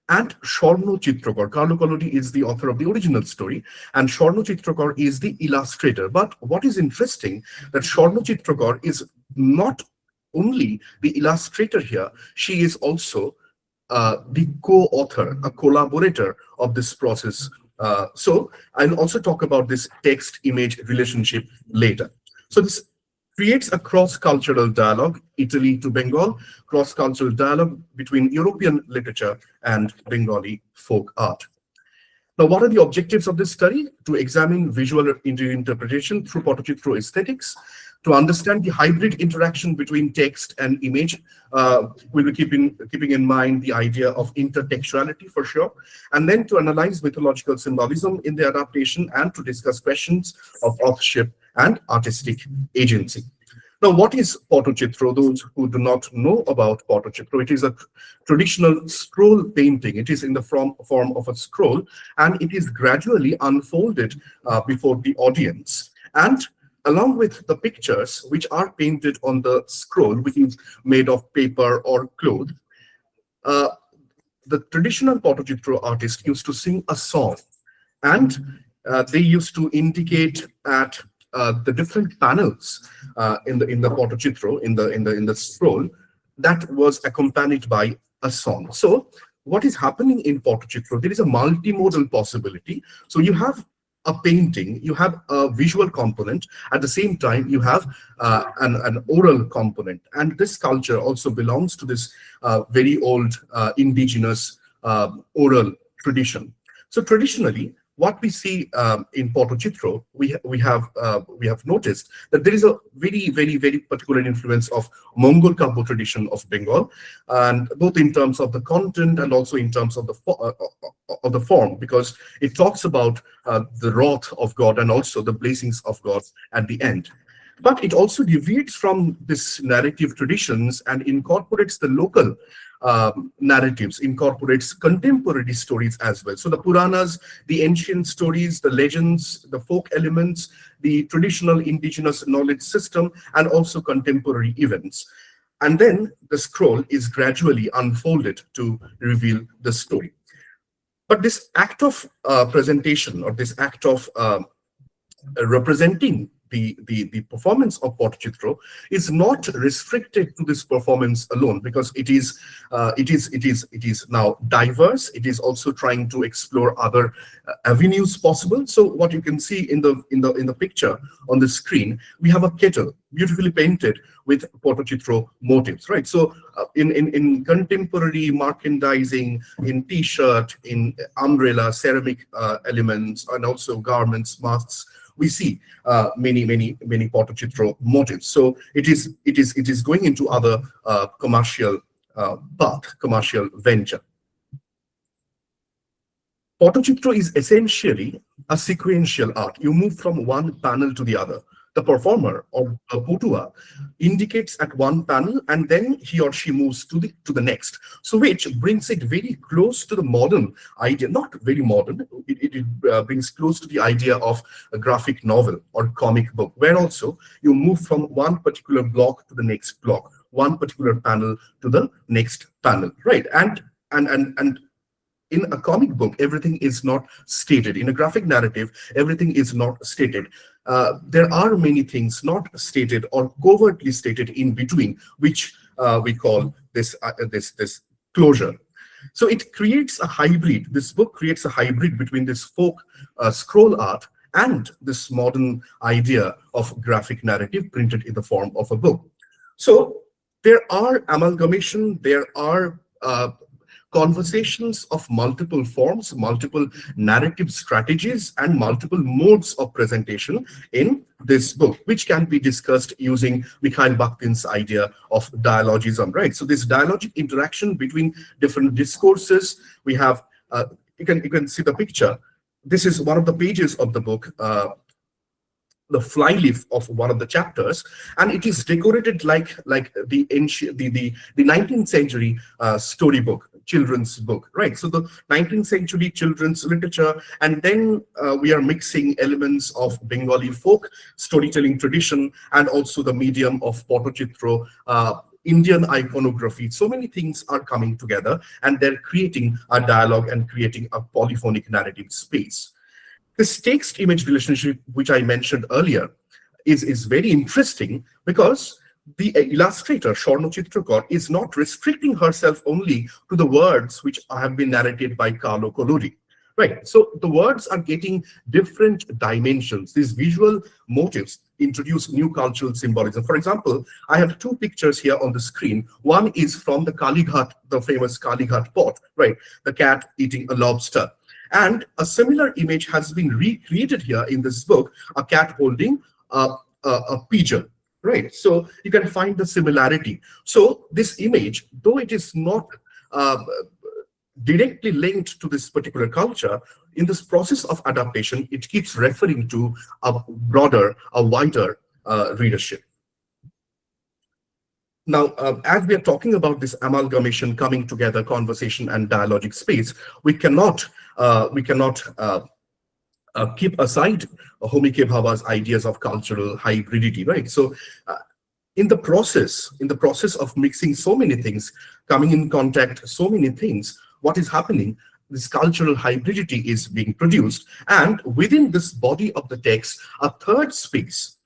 and Sharma Chitrakar. Carlo Collodi is the author of the original story, and Sharma Chitrakar is the illustrator. But what is interesting, that Sharma Chitrakar is not only the illustrator here, she is also the co-author, a collaborator of this process. So I'll also talk about this text-image relationship later. So this creates a cross-cultural dialogue, Italy to Bengal, cross-cultural dialogue between European literature and Bengali folk art. Now, what are the objectives of this study? To examine visual interpretation through Potocitro aesthetics, to understand the hybrid interaction between text and image. We'll be keeping in mind the idea of intertextuality for sure, and then to analyze mythological symbolism in the adaptation and to discuss questions of authorship and artistic agency. Now, what is Potocitro? Those who do not know about Potocitro, it is a traditional scroll painting. It is in the form of a scroll, and it is gradually unfolded before the audience. And along with the pictures which are painted on the scroll, which is made of paper or cloth, the traditional Potocitro artist used to sing a song, and they used to indicate at the different panels in the Potocitro, in the scroll, that was accompanied by a song. So what is happening in Potocitro? There is a multimodal possibility. So you have a painting, you have a visual component, at the same time you have an oral component, and this culture also belongs to this very old indigenous oral tradition. So traditionally, what we see in Potocitro, we have noticed that there is a very particular influence of Mongol Kampo tradition of Bengal, and both in terms of the content and also in terms of the form, because it talks about the wrath of God and also the blessings of God at the end. But it also deviates from this narrative traditions and incorporates the local narratives, incorporates contemporary stories as well. So the Puranas, the ancient stories, the legends, the folk elements, the traditional indigenous knowledge system, and also contemporary events. And then the scroll is gradually unfolded to reveal the story. But this act of presentation, or this act of representing the performance of Potocitro is not restricted to this performance alone, because it is now diverse. It is also trying to explore other avenues possible. So what you can see in the picture on the screen, we have a kettle beautifully painted with Potocitro motifs, right? So in contemporary merchandising, in t-shirt, in umbrella, ceramic elements, and also garments, masks, we see many Potocitro motifs. So it is going into other commercial path, commercial venture. Potocitro is essentially a sequential art. You move from one panel to the other. The performer, or a Potua, indicates at one panel, and then he or she moves to the next. So which brings it very close to the modern idea, not very modern, it brings close to the idea of a graphic novel or comic book, where also you move from one particular block to the next block, one particular panel to the next panel, right? And in a comic book, everything is not stated. In a graphic narrative, everything is not stated. There are many things not stated or covertly stated in between, which we call this closure. So it creates a hybrid. This book creates a hybrid between this folk scroll art and this modern idea of graphic narrative printed in the form of a book. So There are amalgamation, there are conversations of multiple forms, multiple narrative strategies, and multiple modes of presentation in this book, which can be discussed using Mikhail Bakhtin's idea of dialogism, right? So this dialogic interaction between different discourses, we have, you can see the picture. This is one of the pages of the book, the flyleaf of one of the chapters, and it is decorated like the ancient, the 19th century storybook, children's book, right? So the 19th century children's literature, and then we are mixing elements of Bengali folk storytelling tradition and also the medium of Pottochitro, Indian iconography. So many things are coming together, and they're creating a dialogue and creating a polyphonic narrative space. This text-image relationship, which I mentioned earlier, is very interesting because the illustrator, Sharma Chitrakar, is not restricting herself only to the words which have been narrated by Kalo Kolori. Right, so the words are getting different dimensions. These visual motifs introduce new cultural symbolism. For example, I have two pictures here on the screen. One is from the Kalighat, the famous Kalighat pot, right? The cat eating a lobster. And a similar image has been recreated here in this book, a cat holding a pigeon, right? So you can find the similarity. So this image, though it is not directly linked to this particular culture, in this process of adaptation, it keeps referring to a broader, a wider readership. Now, as we are talking about this amalgamation, coming together, conversation and dialogic space, we cannot keep aside Homike Bhabha's ideas of cultural hybridity, right? So in the process of mixing so many things, coming in contact so many things, what is happening? This cultural hybridity is being produced, and within this body of the text, a third space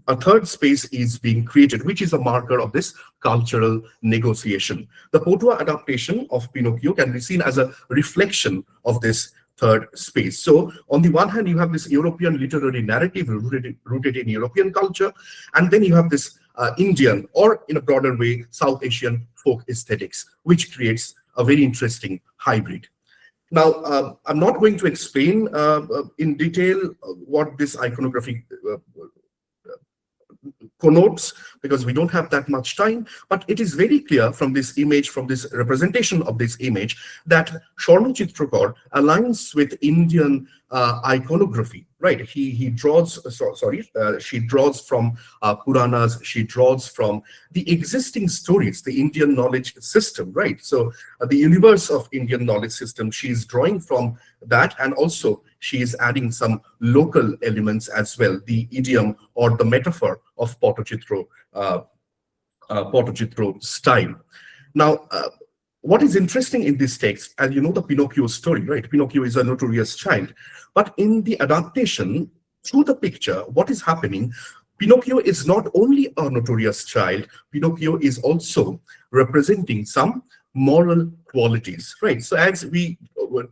is being created, which is a marker of this cultural negotiation. The Potua adaptation of Pinocchio can be seen as a reflection of this third space. So on the one hand, you have this European literary narrative rooted in European culture, and then you have this Indian, or in a broader way, South Asian folk aesthetics, which creates a very interesting hybrid. Now, I'm not going to explain in detail what this iconography connotes, because we don't have that much time, but it is very clear from this image, from this representation of this image, that Sharma Chitrakar aligns with Indian iconography, right? She draws from Puranas, she draws from the existing stories, the Indian knowledge system, right? So the universe of Indian knowledge system, she's drawing from that, and also she is adding some local elements as well, the idiom or the metaphor of Pottochitro style. Now, what is interesting in this text, and you know the Pinocchio story, right? Pinocchio is a notorious child, but in the adaptation through the picture, what is happening? Pinocchio is not only a notorious child, Pinocchio is also representing some moral qualities, right? So as we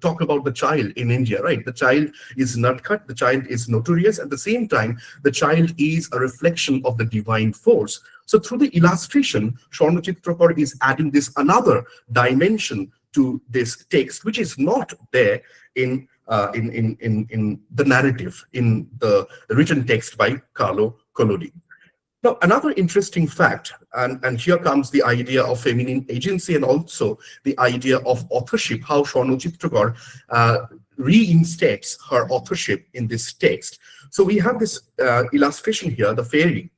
talk about the child in India, right? The child is nutcut, the child is notorious, at the same time, the child is a reflection of the divine force. So through the illustration, Sharma Chitrakar is adding this another dimension to this text, which is not there in the narrative, in the written text by Kalo Kolodi. Now, another interesting fact, and here comes the idea of feminine agency and also the idea of authorship, how Sharma Chitrakar reinstates her authorship in this text. So we have this illustration here, the fairy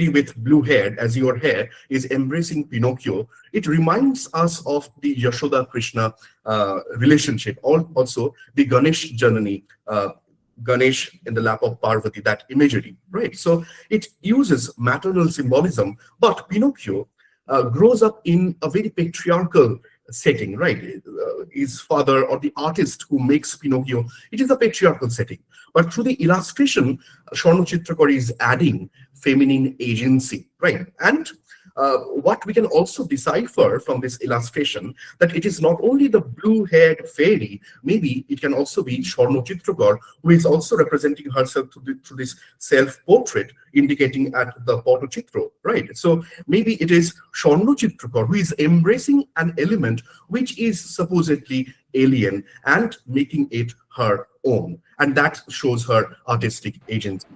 with blue hair, azure hair, is embracing Pinocchio. It reminds us of the Yashoda Krishna relationship, also the Ganesh Janani, Ganesh in the lap of Parvati, that imagery, right? So it uses maternal symbolism, but Pinocchio grows up in a very patriarchal setting, right? His father, or the artist who makes Pinocchio, it is a patriarchal setting. But through the illustration, Sharma Chitrakar is adding feminine agency, right? And what we can also decipher from this illustration, that it is not only the blue-haired fairy, maybe it can also be Sharma Chitrakar, who is also representing herself through this self-portrait, indicating at the Pottochitro, right? So maybe it is Sharma Chitrakar who is embracing an element which is supposedly alien and making it her own, and that shows her artistic agency.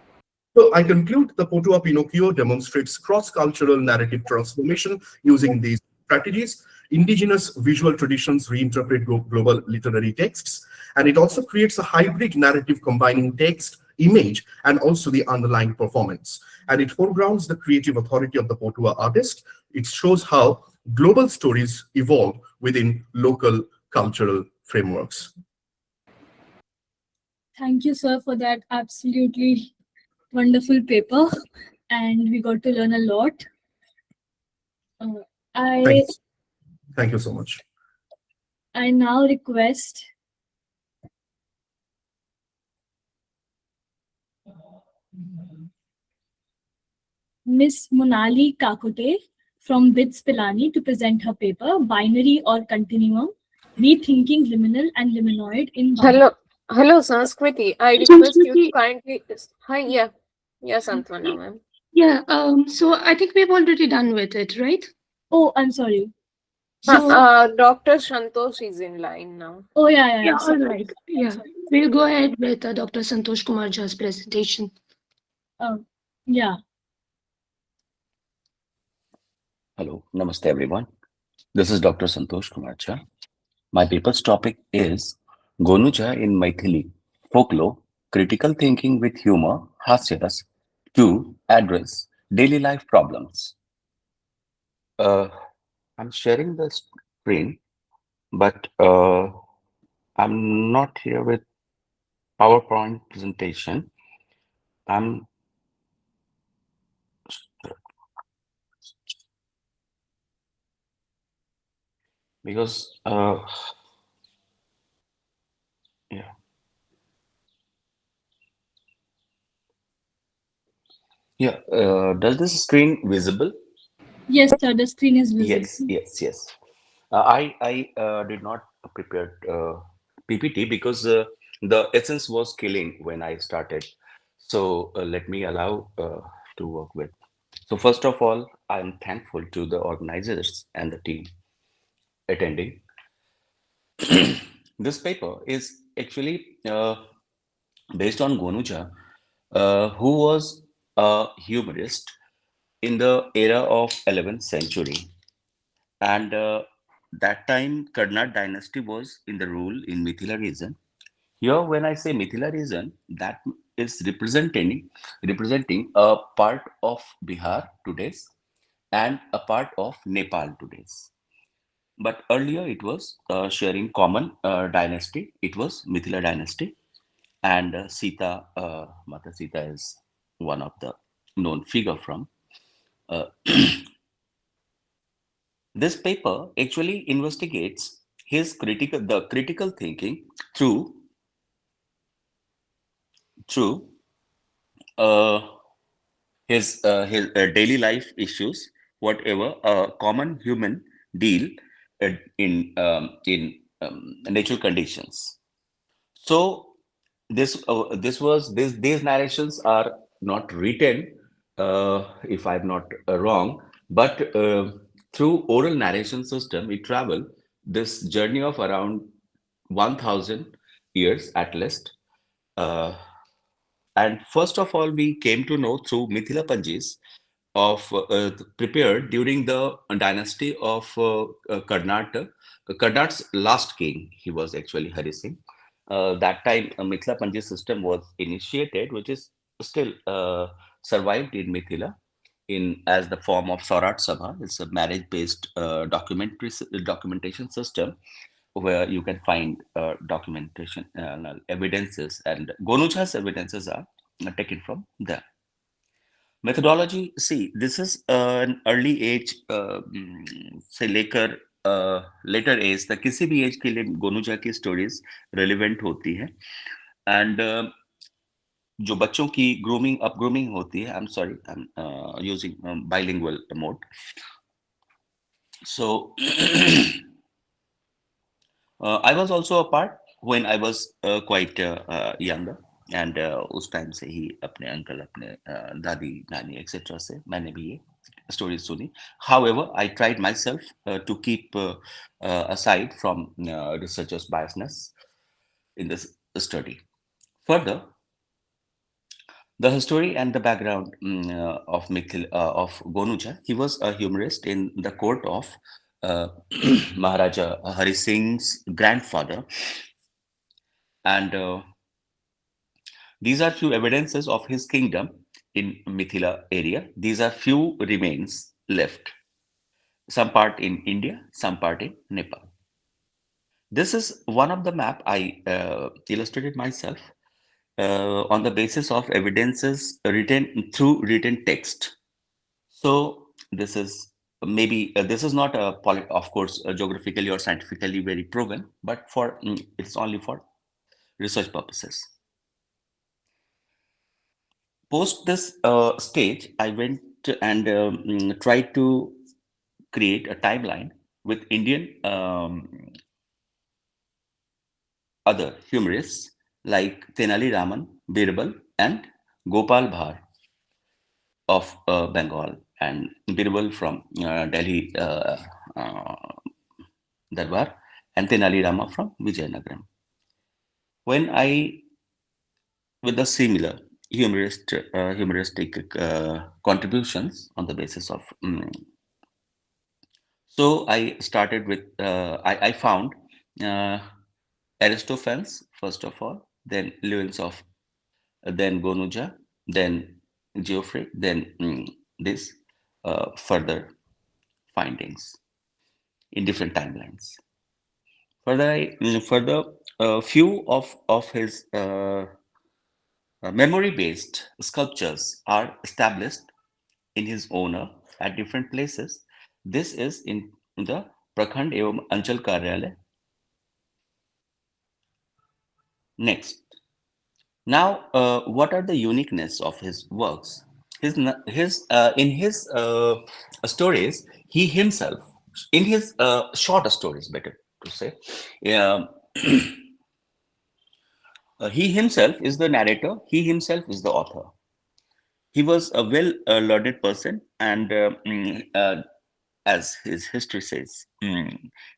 So I conclude the Potua Pinocchio demonstrates cross-cultural narrative transformation using these strategies. Indigenous visual traditions reinterpret global literary texts, and it also creates a hybrid narrative combining text, image, and also the underlying performance. And it foregrounds the creative authority of the Potua artist. It shows how global stories evolve within local cultural frameworks. Thank you, sir, for that absolutely wonderful paper, and we got to learn a lot. Thank you so much. I now request Miss Monali Kakoty from Pilani to present her paper, Binary or Continuum, Rethinking Liminal and Liminoid in Hello, Sanskriti. I request you to kindly. Hi, yeah, Santwana, ma'am. Yeah, so I think we've already done with it, right? Oh, I'm sorry. So, Dr. Santosh is in line now. Oh, yeah. yeah, all right. Yeah, we'll go ahead with Dr. Santosh Kumar's presentation. Yeah. Hello, namaste everyone. This is Dr. Santosh Kumar. My paper's topic is Gonucha in Maithili, Folklore, Critical Thinking with Humor, Hasyas, to address daily life problems. I'm sharing the screen, but I'm not here with PowerPoint presentation. Because does this screen visible? Yes, sir, the screen is visible. Yes. I did not prepare PPT because the essence was killing when I started. So let me allow to work with. So first of all, I'm thankful to the organizers and the team attending. This paper is actually based on Gonucha, who was a humorist in the era of 11th century. And that time, Karnat dynasty was in the rule in Mithila region. Here, when I say Mithila region, that is representing a part of Bihar today's and a part of Nepal today's. But earlier, it was sharing common dynasty. It was Mithila dynasty, and Sita, Mata Sita is one of the known figure from. This paper actually investigates the critical thinking through his daily life issues, whatever a common human deal in natural conditions. So these narrations are not written, if I'm not wrong, but through oral narration system, we travel this journey of around 1,000 years at least. And first of all, we came to know through Mithila Panjis of prepared during the dynasty of Karnataka. Karnat's last king, he was actually Hari Singh. That time, a Mithila Panji system was initiated, which is still survived in Mithila as the form of Swarat Sabha. It's a marriage-based documentation system where you can find documentation evidences, and Gonucha's evidences are taken from there. Methodology, see, this is an early age, say लेकर later age तक किसी भी age के लिए गोनुचा की stories relevant होती है, and जो बच्चों की ग्रूमिंग अप ग्रूमिंग होती है, I'm sorry, I'm using bilingual mode. So I was also a part when I was quite younger, and उस टाइम से ही अपने अंकल, अपने दादी, नानी एक्सेट्रा से मैंने भी ये स्टोरीज सुनी. However, I tried myself to keep aside from researchers' biasness in this study. Further, the story and the background of Gonuja. He was a humorist in the court of Maharaja Hari Singh's grandfather, and these are few evidences of his kingdom in Mithila area. These are few remains left. Some part in India, some part in Nepal. This is one of the map I illustrated myself on the basis of evidences written through written text. So this is maybe this is not a of course geographically or scientifically very proven, but for it's only for research purposes. Post this stage, I went and tried to create a timeline with Indian other humorists like Tenali Raman, Birbal, and Gopal Bhar of Bengal, and Birbal from Delhi Darbar, and Tenali Rama from Vijayanagaram. When I, with the similar humoristic contributions on the basis of, so I started with, I found Aristophanes, first of all, then Lewins of, then Gonuja, then Geoffrey, then this further findings in different timelines. Further, few of his memory-based sculptures are established in his honor at different places. This is in the Prakhand Evam Anchal Karyalay. Next. Now, what are the uniqueness of his works? In his stories, he himself, in his short stories, better to say, um, he himself is the narrator. He himself is the author. He was a well-learned person, and as his history says,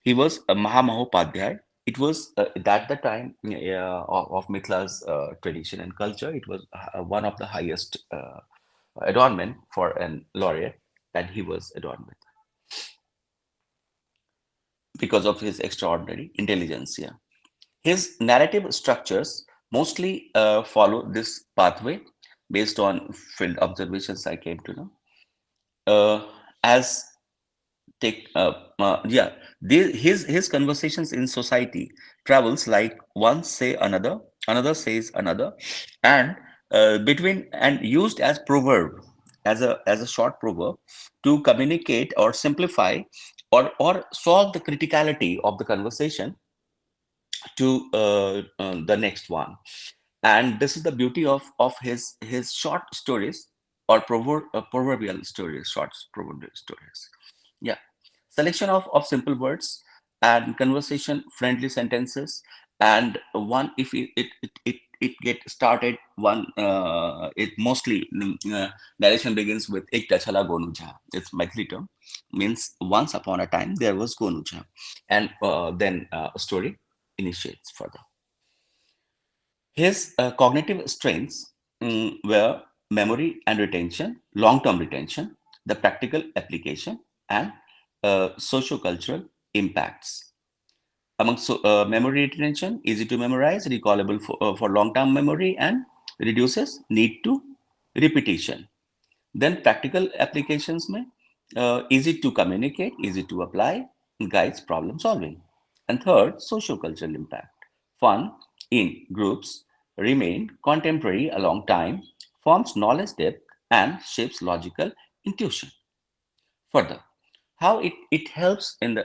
he was a Mahamahopadhyay. It was at the time of Mithila's tradition and culture. It was one of the highest adornment for an laureate that he was adorned with because of his extraordinary intelligence. Yeah. His narrative structures mostly follow this pathway based on field observations I came to know. As take yeah, his conversations in society travels like one say another, another says another, and between and used as proverb, as a short proverb to communicate or simplify or solve the criticality of the conversation to the next one. And this is the beauty of his short stories or proverbial stories, short proverbial stories. Yeah, selection of simple words and conversation friendly sentences, and one if it get started one it mostly narration begins with ek tachala gonuja. It's Maithili term, means once upon a time there was gonuja, and then a story initiates further. His cognitive strengths were memory and retention, long-term retention, the practical application, and socio-cultural impacts. Among memory retention, easy to memorize, recallable for long-term memory, and reduces need to repetition. Then practical applications may easy to communicate, easy to apply, guides problem solving. And third, socio-cultural impact. Fun in groups, remain contemporary a long time, forms knowledge depth, and shapes logical intuition. Further, how it helps in the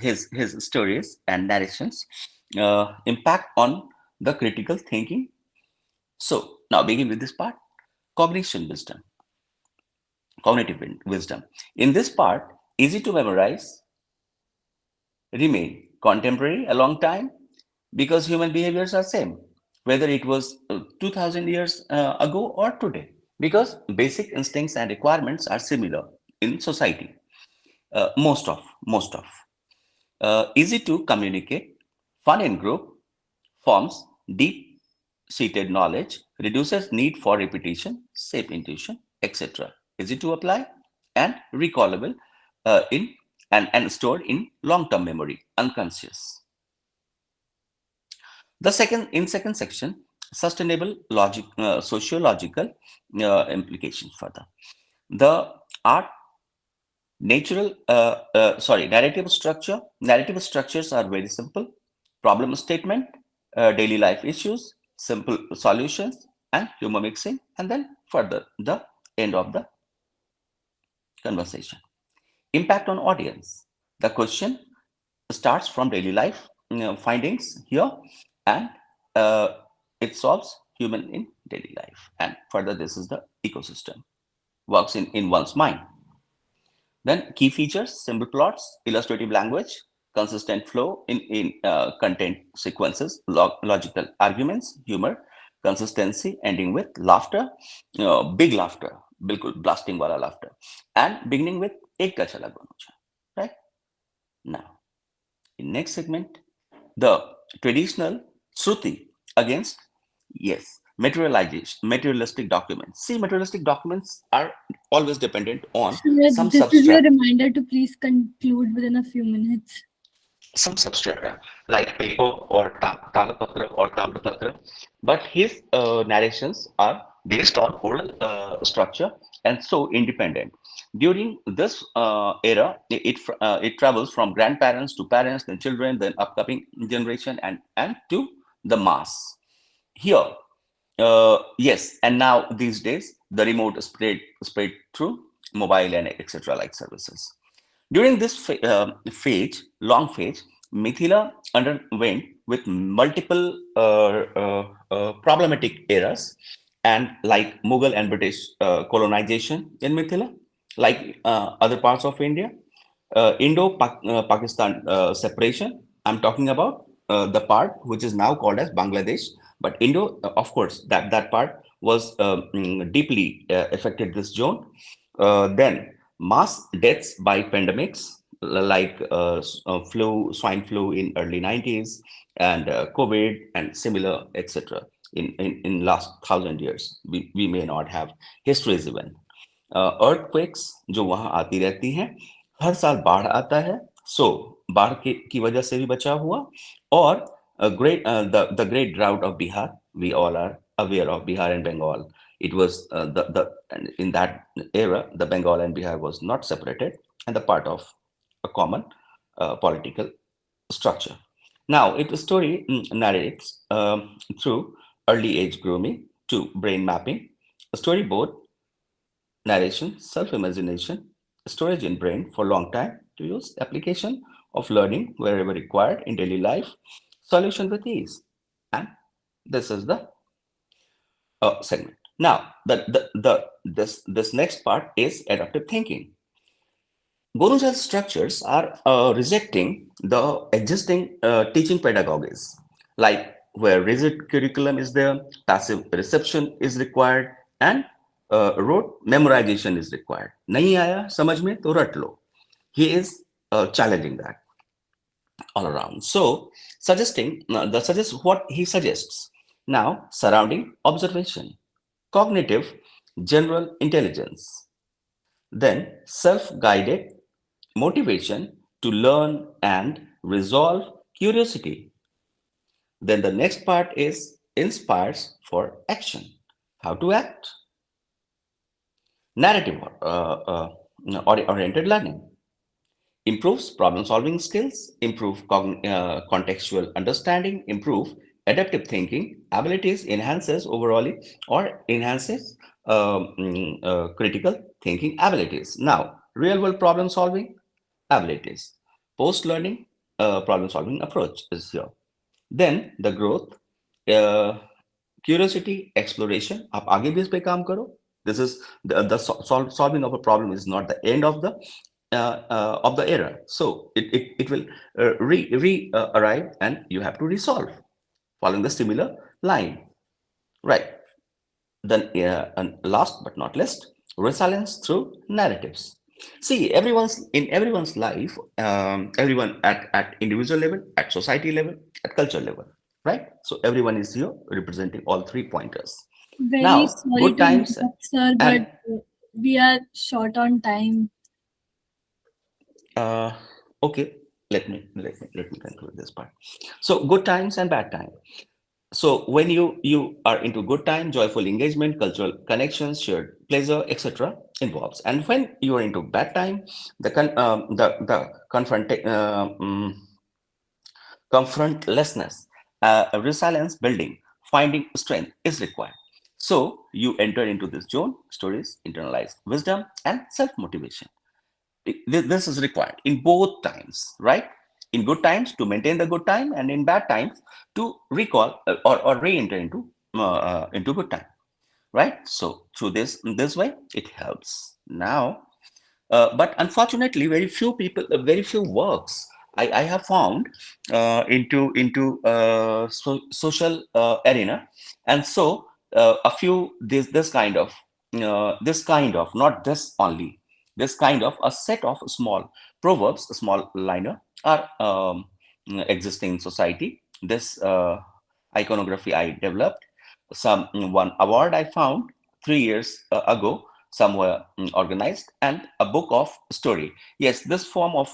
his stories and narrations impact on the critical thinking So now begin with this part, cognition wisdom, cognitive wisdom. In this part, easy to memorize, remain contemporary a long time because human behaviors are same, whether it was 2000 years ago or today, because basic instincts and requirements are similar in society. Most of easy to communicate, fun in group, forms deep seated knowledge, reduces need for repetition, safe intuition, etc. Easy to apply and recallable in and stored in long-term memory, unconscious. The second section, sustainable logic, sociological implications further. The art narrative structure. Narrative structures are very simple. Problem statement, daily life issues, simple solutions, and humor mixing, and then further the end of the conversation. Impact on audience. The question starts from daily life findings here, and it solves human in daily life. And further, this is the ecosystem, works in one's mind. Then key features, simple plots, illustrative language, consistent flow in content sequences, logical arguments, humor, consistency, ending with laughter, big laughter, bilkul blasting wala laughter, and beginning with ek ka chala ganucha, right? Now, in next segment, the traditional Shruti against, yes, materialistic documents. See, materialistic documents are always dependent on some This is your substrate. reminder to please conclude within a few minutes. Some substrate like paper or talapatra or tamrapatra, but his narrations are based on oral structure and so independent. During this era, it travels from grandparents to parents, then children, then upcoming generation, and to the mass. Here, yes, and now these days the remote spread through mobile and etc. like services. During this long phase, Mithila underwent with multiple problematic eras, and like Mughal and British colonization in Mithila, like other parts of India, Indo-Pakistan separation. I'm talking about the part which is now called as Bangladesh, but Indo, of course, that part was deeply affected this zone. Then mass deaths by pandemics like swine flu in early 90s, and COVID and similar, etc. In last 1,000 years, we may not have histories even. Earthquakes जो वहां आती रहती हैं, हर साल बाढ़ आता है, so बाढ़ की वजह से भी बचाव हुआ, और the great drought of Bihar, we all are aware of Bihar and Bengal. It was in that era, the Bengal and Bihar was not separated and the part of a common political structure. Now, it story narrates through early age grooming to brain mapping, storyboard narration, self-imagination, storage in brain for long time to use, application of learning wherever required in daily life, solution with ease. And this is the segment. Now, this next part is adaptive thinking. Boruja's structures are rejecting the existing teaching pedagogies, like where rigid curriculum is there, passive reception is required, and rote memorization is required. Nahi aaya samajh mein to rat lo. He is challenging that all around. So, what he suggests now: surrounding observation, cognitive general intelligence, then self-guided motivation to learn and resolve curiosity. Then the next part is inspires for action. How to act? Narrative oriented learning. Improves problem solving skills, improve contextual understanding, improve adaptive thinking abilities, enhances overall or enhances critical thinking abilities. Now, real world problem solving abilities. Post learning problem solving approach is here. Then the growth curiosity, exploration. आप आगे भी इस पे काम करो. This is the solving of a problem is not the end of the error. So it will arrive and you have to resolve following the similar line, right? Then and last but not least, resilience through narratives. See, in everyone's life, everyone at individual level, at society level, at culture level, right? So everyone is here representing all 3 pointers. Very Now, sorry good to times interrupt, sir, but and we are short on time. okay, let me conclude this part. So, good times and bad time. So when you are into good time, joyful engagement, cultural connections, shared pleasure, etc. involves. And when you are into bad time, the confrontlessness, resilience building, finding strength is required. So you enter into this zone, stories, internalized wisdom, and self-motivation. This is required in both times, right? In good times to maintain the good time, and in bad times to recall or re-enter into good time, right? So through this way it helps. Now but unfortunately, very few works I have found into social arena, and so a few this kind of not this only this kind of a set of small proverbs, small liner are existing in society. This iconography I developed, one award I found 3 years ago somewhere organized, and a book of story. Yes, this form of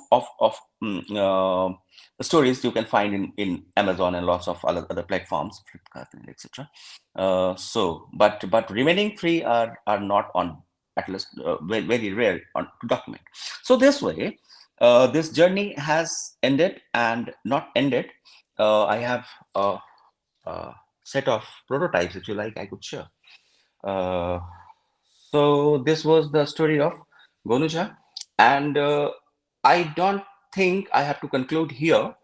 stories you can find in Amazon and lots of other platforms, Flipkart and etc. But remaining three are not on, at least very rare on to document. So this way, this journey has ended and not ended. I have a set of prototypes, if you like, I could share. Uh, so this was the story of Gonuja, and I don't think I have to conclude here,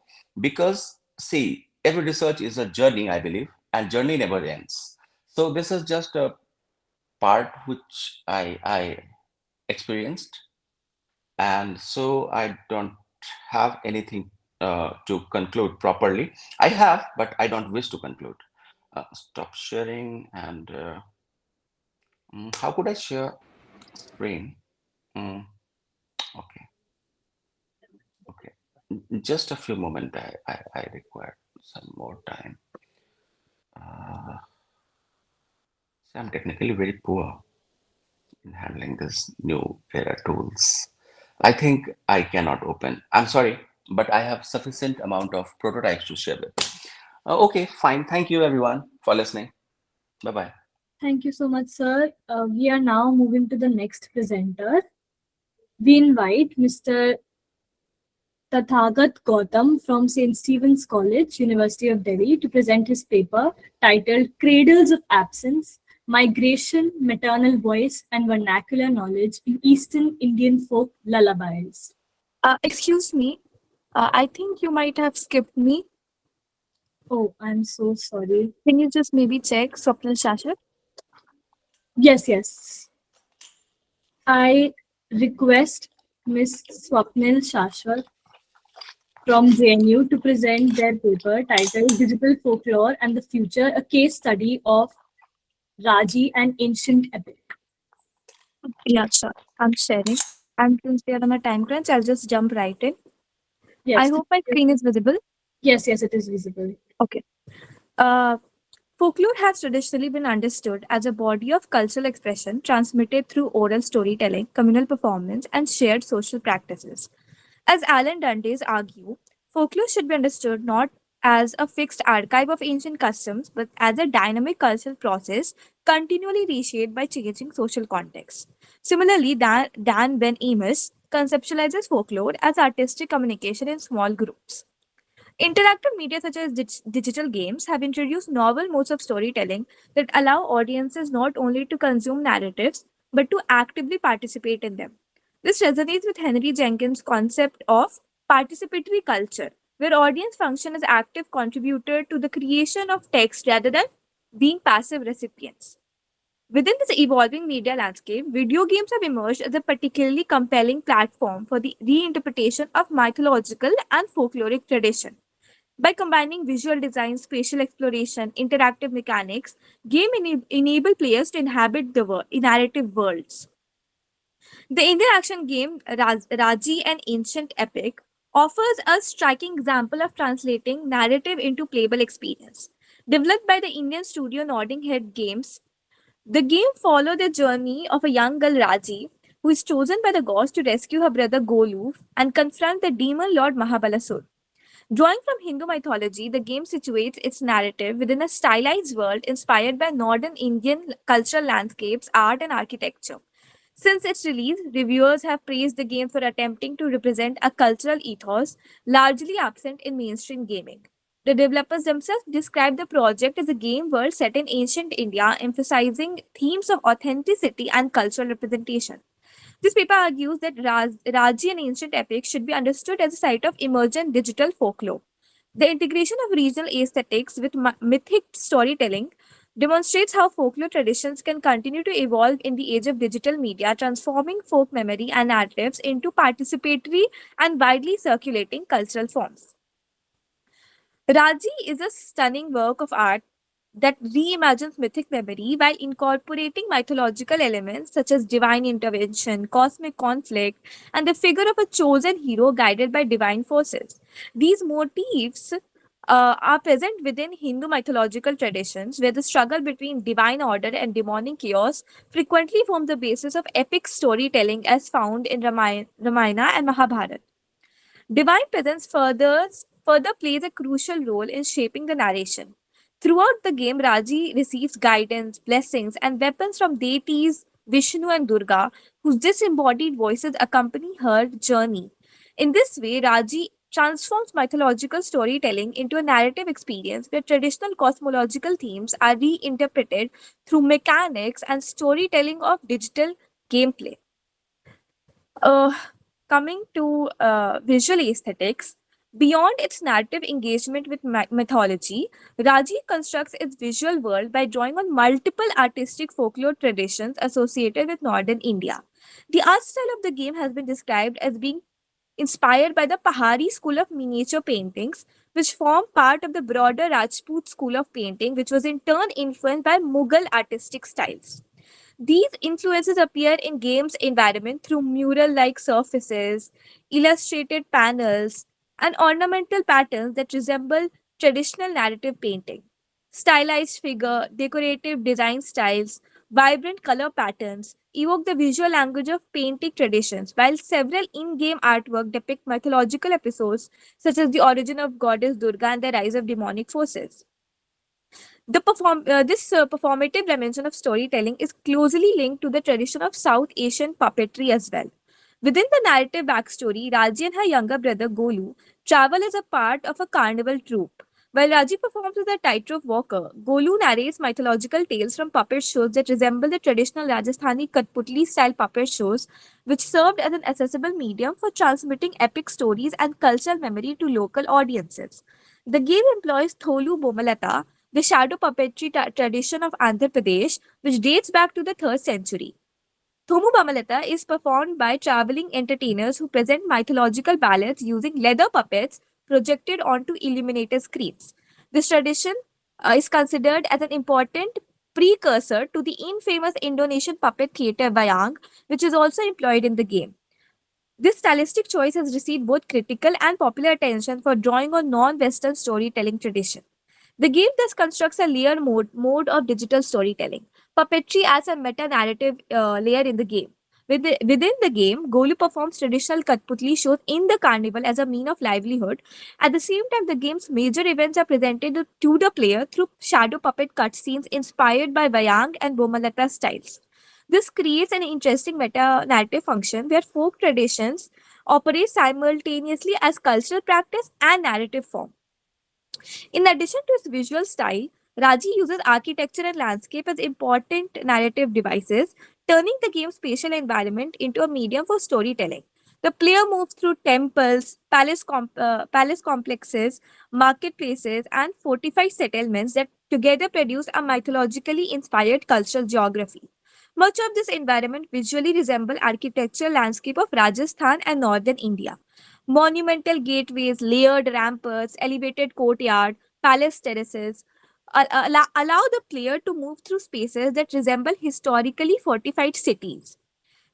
because see, every research is a journey, I believe, and journey never ends. So this is just a part which I experienced, and so I don't have anything to conclude properly. I have, but I don't wish to conclude. Stop sharing, and how could I share screen? Mm, okay. Okay. Just a few moments. I require some more time. I'm technically very poor in handling this new era tools. I think I cannot open. I'm sorry, but I have sufficient amount of prototypes to share with. Okay, fine. Thank you everyone for listening. Bye-bye. Thank you so much, sir. We are now moving to the next presenter. We invite Mr. Tathagat Gautam from St. Stephen's College, University of Delhi, to present his paper titled Cradles of Absence, Migration, Maternal Voice, and Vernacular Knowledge in Eastern Indian Folk Lullabies. Excuse me, I think you might have skipped me. Oh, I'm so sorry. Can you just maybe check Swapnil Shashar? Yes. I request Ms. Swapnil Shashwat from JNU to present their paper titled Digital Folklore and the Future, a case study of Raji, an ancient epic. Yeah, sure. I'm sharing. And since we are on a time crunch, I'll just jump right in. Yes. I hope my screen is visible. Yes, it is visible. Okay. Folklore has traditionally been understood as a body of cultural expression transmitted through oral storytelling, communal performance, and shared social practices. As Alan Dundes argue, folklore should be understood not as a fixed archive of ancient customs, but as a dynamic cultural process continually reshaped by changing social contexts. Similarly, Dan Ben Emis conceptualizes folklore as artistic communication in small groups. Interactive media such as digital games have introduced novel modes of storytelling that allow audiences not only to consume narratives, but to actively participate in them. This resonates with Henry Jenkins' concept of participatory culture, where audience function as active contributor to the creation of text rather than being passive recipients. Within this evolving media landscape, video games have emerged as a particularly compelling platform for the reinterpretation of mythological and folkloric tradition. By combining visual design, spatial exploration, interactive mechanics, enable players to inhabit narrative worlds. The Indian action game Raji, an ancient epic, offers a striking example of translating narrative into playable experience. Developed by the Indian studio Nodding Head Games, the game follows the journey of a young girl Raji, who is chosen by the gods to rescue her brother Golu and confront the demon lord Mahabalasur. Drawing from Hindu mythology, the game situates its narrative within a stylized world inspired by northern Indian cultural landscapes, art, and architecture. Since its release, reviewers have praised the game for attempting to represent a cultural ethos largely absent in mainstream gaming. The developers themselves describe the project as a game world set in ancient India, emphasizing themes of authenticity and cultural representation. This paper argues that Raji, an ancient epic, should be understood as a site of emergent digital folklore. The integration of regional aesthetics with mythic storytelling demonstrates how folklore traditions can continue to evolve in the age of digital media, transforming folk memory and narratives into participatory and widely circulating cultural forms. Raji is a stunning work of art that reimagines mythic memory while incorporating mythological elements such as divine intervention, cosmic conflict, and the figure of a chosen hero guided by divine forces. These motifs are present within Hindu mythological traditions, where the struggle between divine order and demonic chaos frequently form the basis of epic storytelling as found in Ramayana and Mahabharata. Divine presence further plays a crucial role in shaping the narration. Throughout the game, Raji receives guidance, blessings, and weapons from deities Vishnu and Durga, whose disembodied voices accompany her journey. In this way, Raji transforms mythological storytelling into a narrative experience where traditional cosmological themes are reinterpreted through mechanics and storytelling of digital gameplay. Uh, Coming to visual aesthetics, beyond its narrative engagement with mythology, Raji constructs its visual world by drawing on multiple artistic folklore traditions associated with northern India. The art style of the game has been described as being inspired by the Pahari school of miniature paintings, which form part of the broader Rajput school of painting, which was in turn influenced by Mughal artistic styles. These influences appear in game's environment through mural-like surfaces, illustrated panels, and ornamental patterns that resemble traditional narrative painting. Stylized figure, decorative design styles, vibrant color patterns evoke the visual language of painting traditions, while several in-game artwork depict mythological episodes such as the origin of goddess Durga and the rise of demonic forces. This performative dimension of storytelling is closely linked to the tradition of South Asian puppetry as well. Within the narrative backstory, Raji and her younger brother Golu travel as a part of a carnival troupe. While Raji performs as a tightrope walker, Golu narrates mythological tales from puppet shows that resemble the traditional Rajasthani Kathputli style puppet shows, which served as an accessible medium for transmitting epic stories and cultural memory to local audiences. The game employs Tholu Bomalata, the shadow puppetry tradition of Andhra Pradesh, which dates back to the 3rd century. Thomu Bamalata is performed by traveling entertainers who present mythological ballads using leather puppets projected onto illuminated screens. This tradition is considered as an important precursor to the infamous Indonesian puppet theatre Wayang, which is also employed in the game. This stylistic choice has received both critical and popular attention for drawing on non-Western storytelling tradition. The game thus constructs a layer mode of digital storytelling. Puppetry adds a meta-narrative layer in the game. Within the game, Golu performs traditional Kathputli shows in the carnival as a mean of livelihood. At the same time, the game's major events are presented to the player through shadow puppet cutscenes inspired by Wayang and Bomalata styles. This creates an interesting meta-narrative function where folk traditions operate simultaneously as cultural practice and narrative form. In addition to its visual style, Raji uses architecture and landscape as important narrative devices, turning the game's spatial environment into a medium for storytelling. The player moves through temples, palace complexes, marketplaces, and fortified settlements that together produce a mythologically inspired cultural geography. Much of this environment visually resembles architectural landscape of Rajasthan and northern India. Monumental gateways, layered ramparts, elevated courtyard, palace terraces allow the player to move through spaces that resemble historically fortified cities.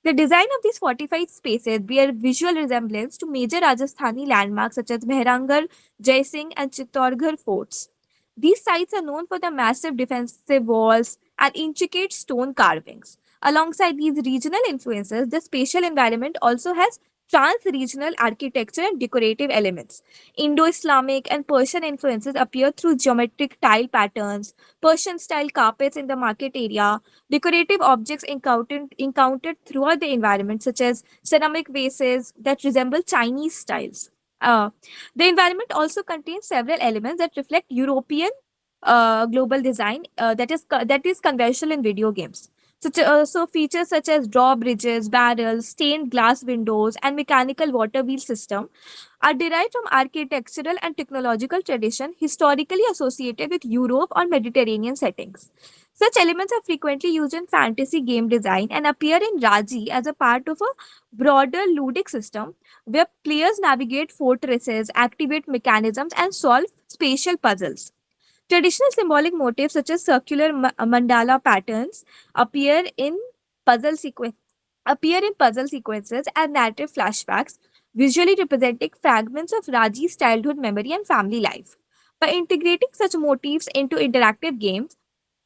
The design of these fortified spaces bear visual resemblance to major Rajasthani landmarks such as Mehrangarh, Jaising, and Chittorgarh forts. These sites are known for their massive defensive walls and intricate stone carvings. Alongside these regional influences, the spatial environment also has trans-regional architecture and decorative elements. Indo-Islamic and Persian influences appear through geometric tile patterns, Persian-style carpets in the market area, decorative objects encountered throughout the environment, such as ceramic vases that resemble Chinese styles. The environment also contains several elements that reflect European global design that is conventional in video games. So features such as drawbridges, barrels, stained glass windows, and mechanical water wheel system are derived from architectural and technological tradition historically associated with Europe or Mediterranean settings. Such elements are frequently used in fantasy game design and appear in Raji as a part of a broader ludic system where players navigate fortresses, activate mechanisms, and solve spatial puzzles. Traditional symbolic motifs such as circular mandala patterns appear in puzzle sequen- puzzle sequences and narrative flashbacks, visually representing fragments of Raji's childhood memory and family life. By integrating such motifs into interactive games,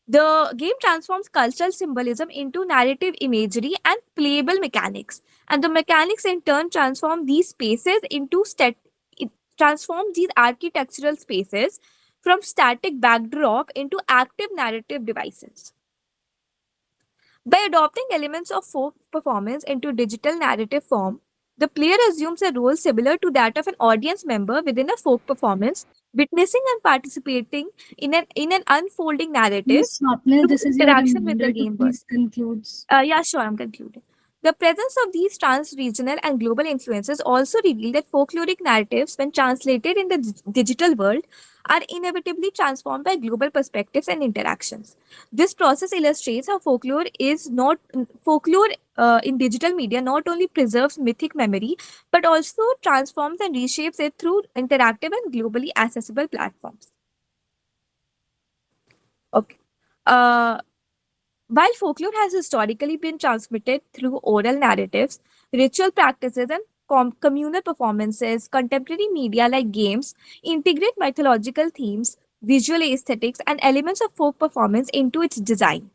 the game transforms cultural symbolism into narrative imagery and playable mechanics, and the mechanics in turn transform these architectural spaces from static backdrop into active narrative devices. By adopting elements of folk performance into digital narrative form, the player assumes a role similar to that of an audience member within a folk performance, witnessing and participating in an unfolding narrative Miss Swapnil, through this is your interaction with the reminder to game world. please conclude. Yeah, sure, I'm concluding. The presence of these trans-regional and global influences also reveal that folkloric narratives, when translated in the digital world, are inevitably transformed by global perspectives and interactions. This process illustrates how folklore in digital media not only preserves mythic memory but also transforms and reshapes it through interactive and globally accessible platforms. Okay. Uh, While folklore has historically been transmitted through oral narratives, ritual practices, and communal performances, contemporary media like games integrate mythological themes, visual aesthetics, and elements of folk performance into its design.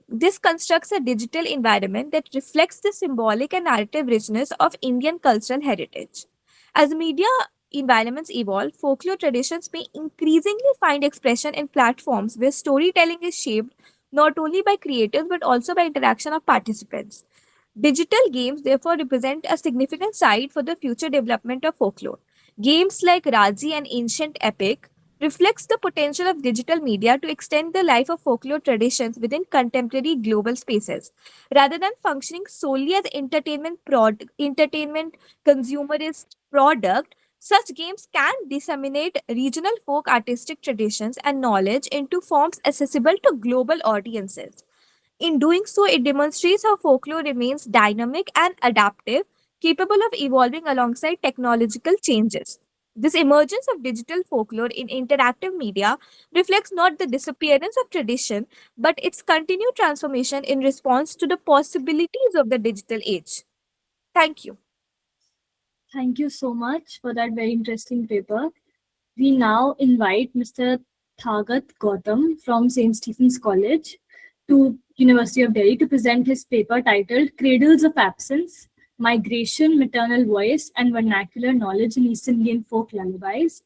This constructs a digital environment that reflects the symbolic and narrative richness of Indian cultural heritage. As media environments evolve, folklore traditions may increasingly find expression in platforms where storytelling is shaped not only by creators but also by interaction of participants. Digital games therefore represent a significant side for the future development of folklore. Games like Raji and Ancient Epic reflects the potential of digital media to extend the life of folklore traditions within contemporary global spaces. Rather than functioning solely as entertainment consumerist product, such games can disseminate regional folk artistic traditions and knowledge into forms accessible to global audiences. In doing so, it demonstrates how folklore remains dynamic and adaptive, capable of evolving alongside technological changes. This emergence of digital folklore in interactive media reflects not the disappearance of tradition, but its continued transformation in response to the possibilities of the digital age. Thank you. Thank you so much for that very interesting paper. We now invite Mr. Thagat Gautam from St. Stephen's College to University of Delhi to present his paper titled Cradles of Absence, Migration, Maternal Voice, and Vernacular Knowledge in East Indian Folk Lullabies.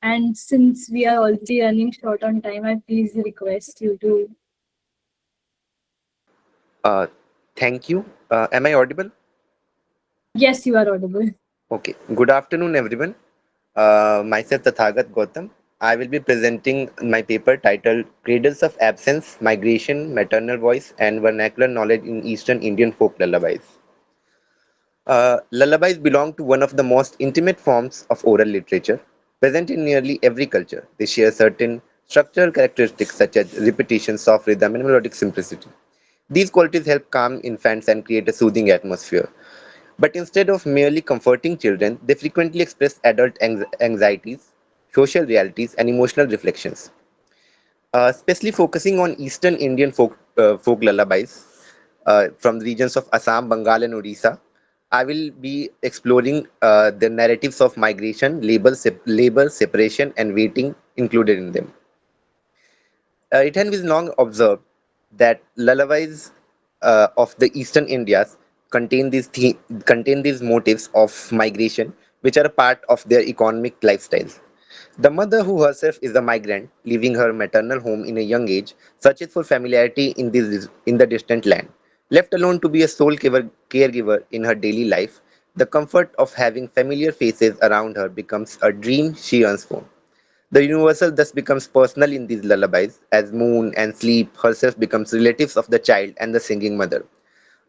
And since we are already running short on time, I please request you to. Thank you. Am I audible? Yes, you are audible. Okay. Good afternoon, everyone. Myself, Tathagat Gautam. I will be presenting my paper titled Cradles of Absence, Migration, Maternal Voice, and Vernacular Knowledge in Eastern Indian Folk Lullabies. Lullabies belong to one of the most intimate forms of oral literature, present in nearly every culture. They share certain structural characteristics such as repetition, soft rhythm, and melodic simplicity. These qualities help calm infants and create a soothing atmosphere. But instead of merely comforting children, they frequently express adult anxieties, social realities, and emotional reflections. Especially focusing on Eastern Indian folk lullabies from the regions of Assam, Bengal, and Odisha. I will be exploring the narratives of migration, labor, separation, and waiting included in them. It has been long observed that lullabies of the Eastern Indias contain these motifs of migration, which are a part of their economic lifestyles. The mother, who herself is a migrant, leaving her maternal home in a young age, searches for familiarity in the distant land. Left alone to be a caregiver in her daily life, the comfort of having familiar faces around her becomes a dream she yearns for. The universal thus becomes personal in these lullabies, as Moon and Sleep herself becomes relatives of the child and the singing mother.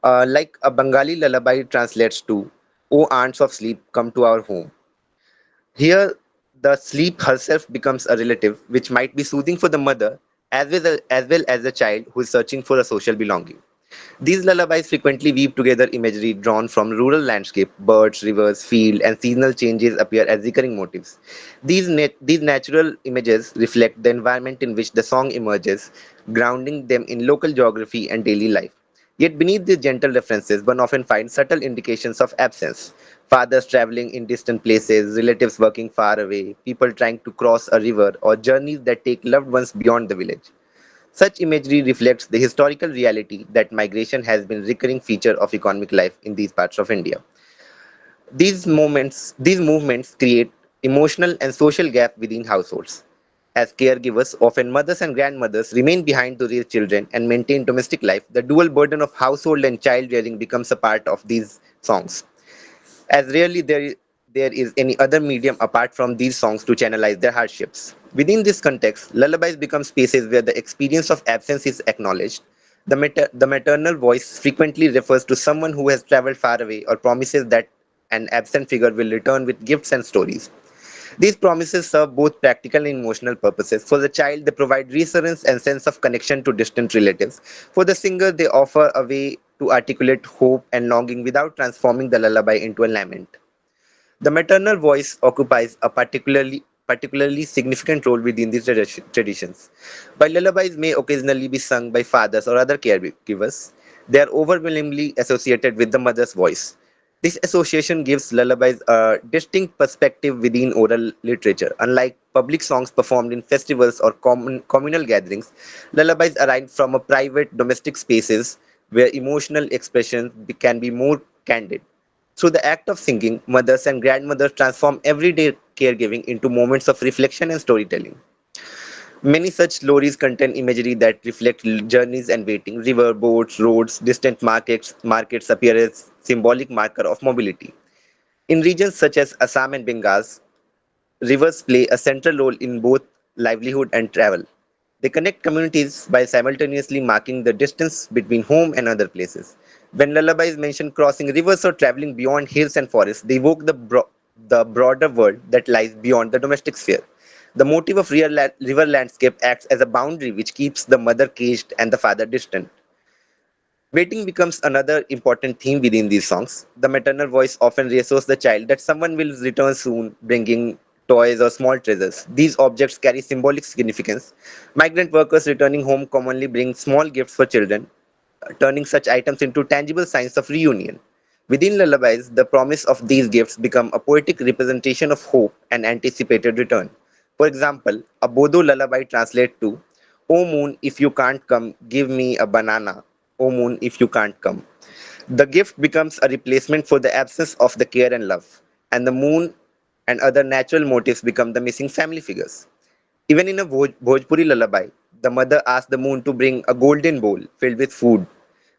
Like a Bengali lullaby translates to, "O aunts of sleep, come to our home." Here, the sleep herself becomes a relative, which might be soothing for the mother as well as the child who is searching for a social belonging. These lullabies frequently weave together imagery drawn from rural landscape, birds, rivers, field, and seasonal changes appear as recurring motifs. These natural images reflect the environment in which the song emerges, grounding them in local geography and daily life. Yet beneath these gentle references, one often finds subtle indications of absence. Fathers traveling in distant places, relatives working far away, people trying to cross a river, or journeys that take loved ones beyond the village. Such imagery reflects the historical reality that migration has been a recurring feature of economic life in these parts of India. These movements create emotional and social gap within households. As caregivers, often mothers and grandmothers remain behind to raise children and maintain domestic life. The dual burden of household and child rearing becomes a part of these songs, as rarely there is any other medium apart from these songs to channelize their hardships. Within this context, lullabies become spaces where the experience of absence is acknowledged. The maternal voice frequently refers to someone who has traveled far away or promises that an absent figure will return with gifts and stories. These promises serve both practical and emotional purposes. For the child, they provide reassurance and sense of connection to distant relatives. For the singer, they offer a way to articulate hope and longing without transforming the lullaby into a lament. The maternal voice occupies a particularly significant role within these traditions. While lullabies may occasionally be sung by fathers or other caregivers, they are overwhelmingly associated with the mother's voice. This association gives lullabies a distinct perspective within oral literature. Unlike public songs performed in festivals or communal gatherings, lullabies arise from a private domestic spaces where emotional expression can be more candid. Through the act of singing, mothers and grandmothers transform everyday caregiving into moments of reflection and storytelling. Many such stories contain imagery that reflect journeys and waiting. River, boats, roads, distant markets appear as symbolic marker of mobility. In regions such as Assam and Bengal, rivers play a central role in both livelihood and travel. They connect communities by simultaneously marking the distance between home and other places. When lullabies mention crossing rivers or traveling beyond hills and forests, they evoke the broader world that lies beyond the domestic sphere. The motive of river landscape acts as a boundary which keeps the mother caged and the father distant. Waiting becomes another important theme within these songs. The maternal voice often reassures the child that someone will return soon, bringing toys or small treasures. These objects carry symbolic significance. Migrant workers returning home commonly bring small gifts for children, turning such items into tangible signs of reunion. Within lullabies, the promise of these gifts become a poetic representation of hope and anticipated return. For example, a Bodo lullaby translates to, "O moon, if you can't come, give me a banana. O moon, if you can't come." The gift becomes a replacement for the absence of the care and love, and the moon and other natural motifs become the missing family figures. Even in a Bhojpuri lullaby, the mother asks the moon to bring a golden bowl filled with food,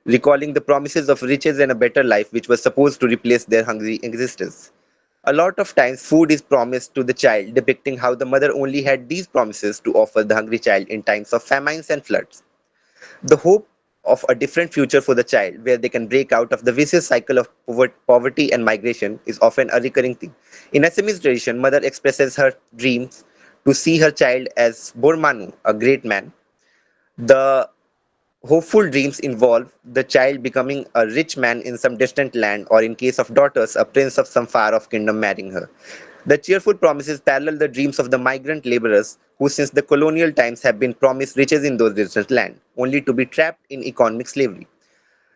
recalling the promises of riches and a better life which was supposed to replace their hungry existence. A lot of times, food is promised to the child, depicting how the mother only had these promises to offer the hungry child in times of famines and floods. The hope of a different future for the child, where they can break out of the vicious cycle of poverty and migration, is often a recurring theme. In Assamese tradition, mother expresses her dreams to see her child as Bormanu, a great man. The hopeful dreams involve the child becoming a rich man in some distant land, or in case of daughters, a prince of some far off kingdom marrying her. The cheerful promises parallel the dreams of the migrant laborers who, since the colonial times, have been promised riches in those distant lands, only to be trapped in economic slavery.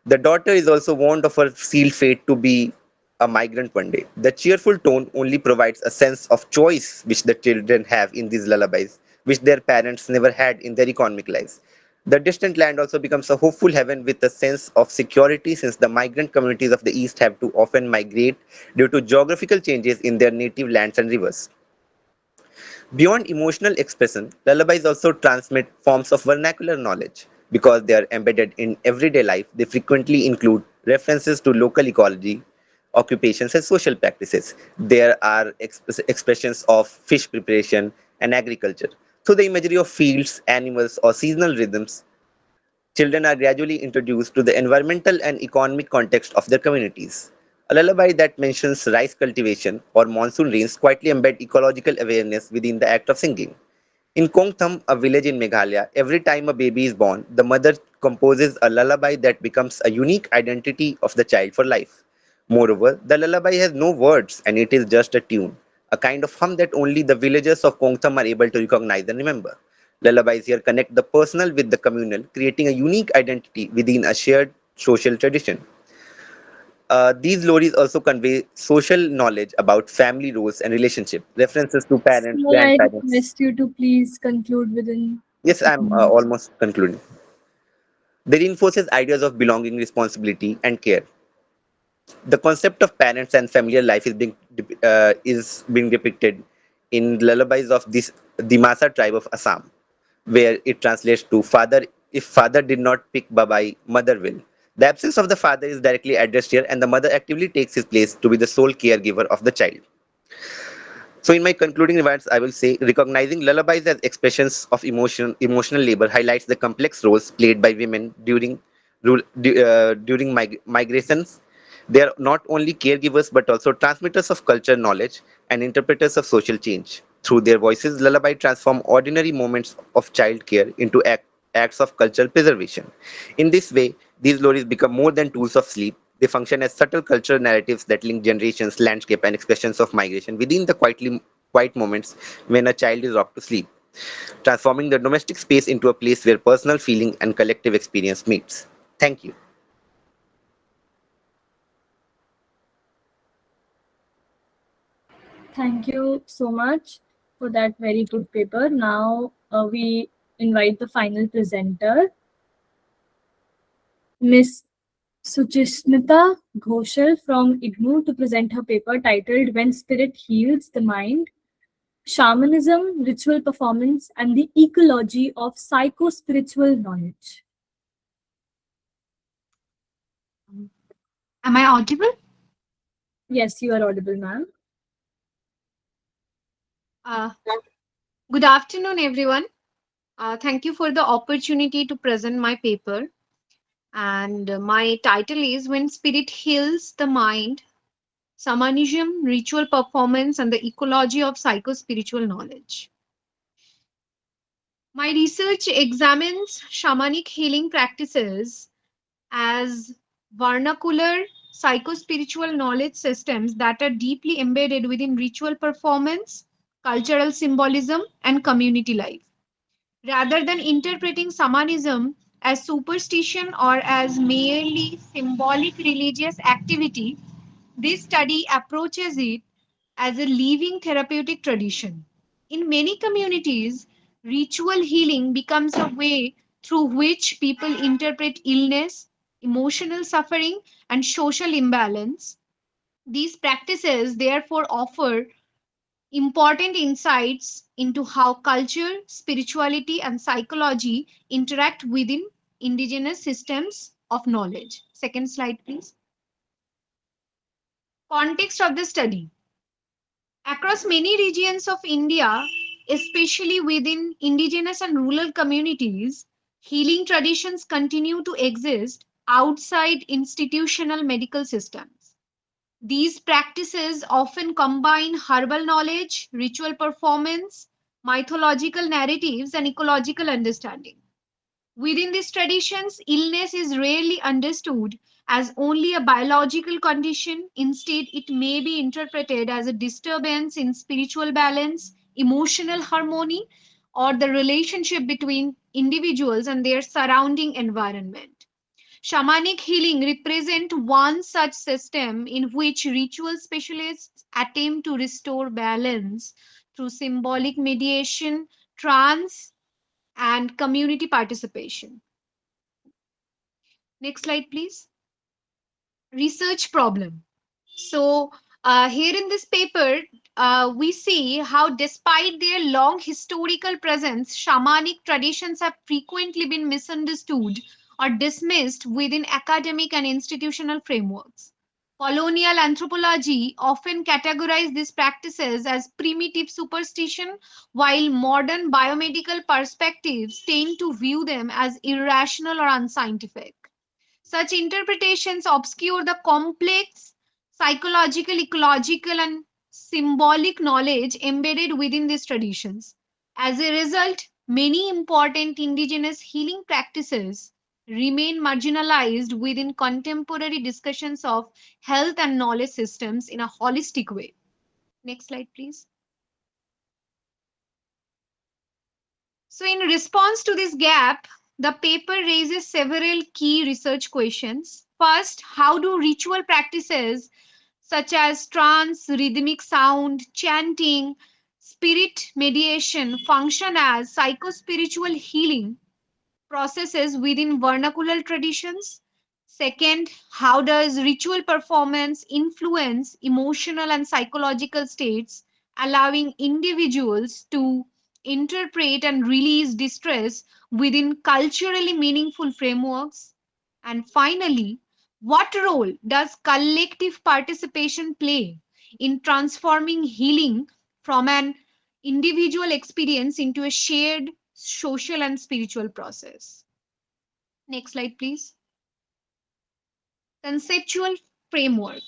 The daughter is also warned of her sealed fate to be a migrant one day. The cheerful tone only provides a sense of choice which the children have in these lullabies, which their parents never had in their economic lives. The distant land also becomes a hopeful heaven with a sense of security, since the migrant communities of the East have to often migrate due to geographical changes in their native lands and rivers. Beyond emotional expression, lullabies also transmit forms of vernacular knowledge. Because they are embedded in everyday life, they frequently include references to local ecology, occupations, and social practices. There are expressions of fish preparation and agriculture. Through the imagery of fields, animals, or seasonal rhythms, children are gradually introduced to the environmental and economic context of their communities. A lullaby that mentions rice cultivation or monsoon rains quietly embed ecological awareness within the act of singing. In Kongtham, a village in Meghalaya, every time a baby is born, the mother composes a lullaby that becomes a unique identity of the child for life. Moreover, the lullaby has no words and it is just a tune, a kind of hum that only the villagers of Kongtham are able to recognize and remember. Lullabies here connect the personal with the communal, creating a unique identity within a shared social tradition. These stories also convey social knowledge about family roles and relationship, references to parents, Well, I grandparents. request you to please conclude within a Yes, few I'm minutes. almost concluding. They reinforces ideas of belonging, responsibility, and care. The concept of parents and familiar life is being depicted in lullabies of this Dimasa tribe of Assam, where it translates to father. If father did not pick Babai, mother will. The absence of the father is directly addressed here, and the mother actively takes his place to be the sole caregiver of the child. So, in my concluding remarks, I will say recognizing lullabies as expressions of emotional labor highlights the complex roles played by women during migrations. They are not only caregivers but also transmitters of culture knowledge and interpreters of social change. Through their voices, lullaby transform ordinary moments of child care into acts of cultural preservation. In this way, these stories become more than tools of sleep. They function as subtle cultural narratives that link generations, landscape, and expressions of migration within the quiet moments when a child is rocked to sleep, transforming the domestic space into a place where personal feeling and collective experience meets. Thank you. Thank you so much for that very good paper. Now we invite the final presenter, Miss Suchismita Ghoshal from IGNOU, to present her paper titled When Spirit Heals the Mind, Shamanism, Ritual Performance, and the Ecology of Psycho-Spiritual Knowledge. Am I audible? Yes, you are audible, ma'am. Uh, Good afternoon, everyone. Thank you for the opportunity to present my paper. And my title is When Spirit Heals the Mind, Shamanism, Ritual Performance, and the Ecology of Psycho-Spiritual Knowledge. My research examines shamanic healing practices as vernacular psycho-spiritual knowledge systems that are deeply embedded within ritual performance, cultural symbolism, and community life. Rather than interpreting shamanism as superstition or as merely symbolic religious activity, this study approaches it as a living therapeutic tradition. In many communities, ritual healing becomes a way through which people interpret illness, emotional suffering, and social imbalance. These practices therefore offer important insights into how culture, spirituality, and psychology interact within indigenous systems of knowledge. Second slide, please. Context of the study. Across many regions of India, especially within indigenous and rural communities, Healing traditions continue to exist outside institutional medical systems. These practices often combine herbal knowledge, ritual performance, mythological narratives, and ecological understanding. Within these traditions, illness is rarely understood as only a biological condition. Instead, it may be interpreted as a disturbance in spiritual balance, emotional harmony, or the relationship between individuals and their surrounding environment. Shamanic healing represent one such system in which ritual specialists attempt to restore balance through symbolic mediation, trance, and community participation. Next slide, please. Research problem. So, here in this paper, we see how, despite their long historical presence, shamanic traditions have frequently been misunderstood or dismissed within academic and institutional frameworks. Colonial anthropology often categorized these practices as primitive superstition, while modern biomedical perspectives tend to view them as irrational or unscientific. Such interpretations obscure the complex psychological, ecological, and symbolic knowledge embedded within these traditions. As a result, many important indigenous healing practices remain marginalized within contemporary discussions of health and knowledge systems in a holistic way. Next slide, please. So, in response to this gap, the paper raises several key research questions. First, how do ritual practices such as trance, rhythmic sound, chanting, spirit mediation function as psychospiritual healing processes within vernacular traditions? Second, how does ritual performance influence emotional and psychological states, allowing individuals to interpret and release distress within culturally meaningful frameworks? And finally, what role does collective participation play in transforming healing from an individual experience into a shared social and spiritual process? Next slide, please. Conceptual framework.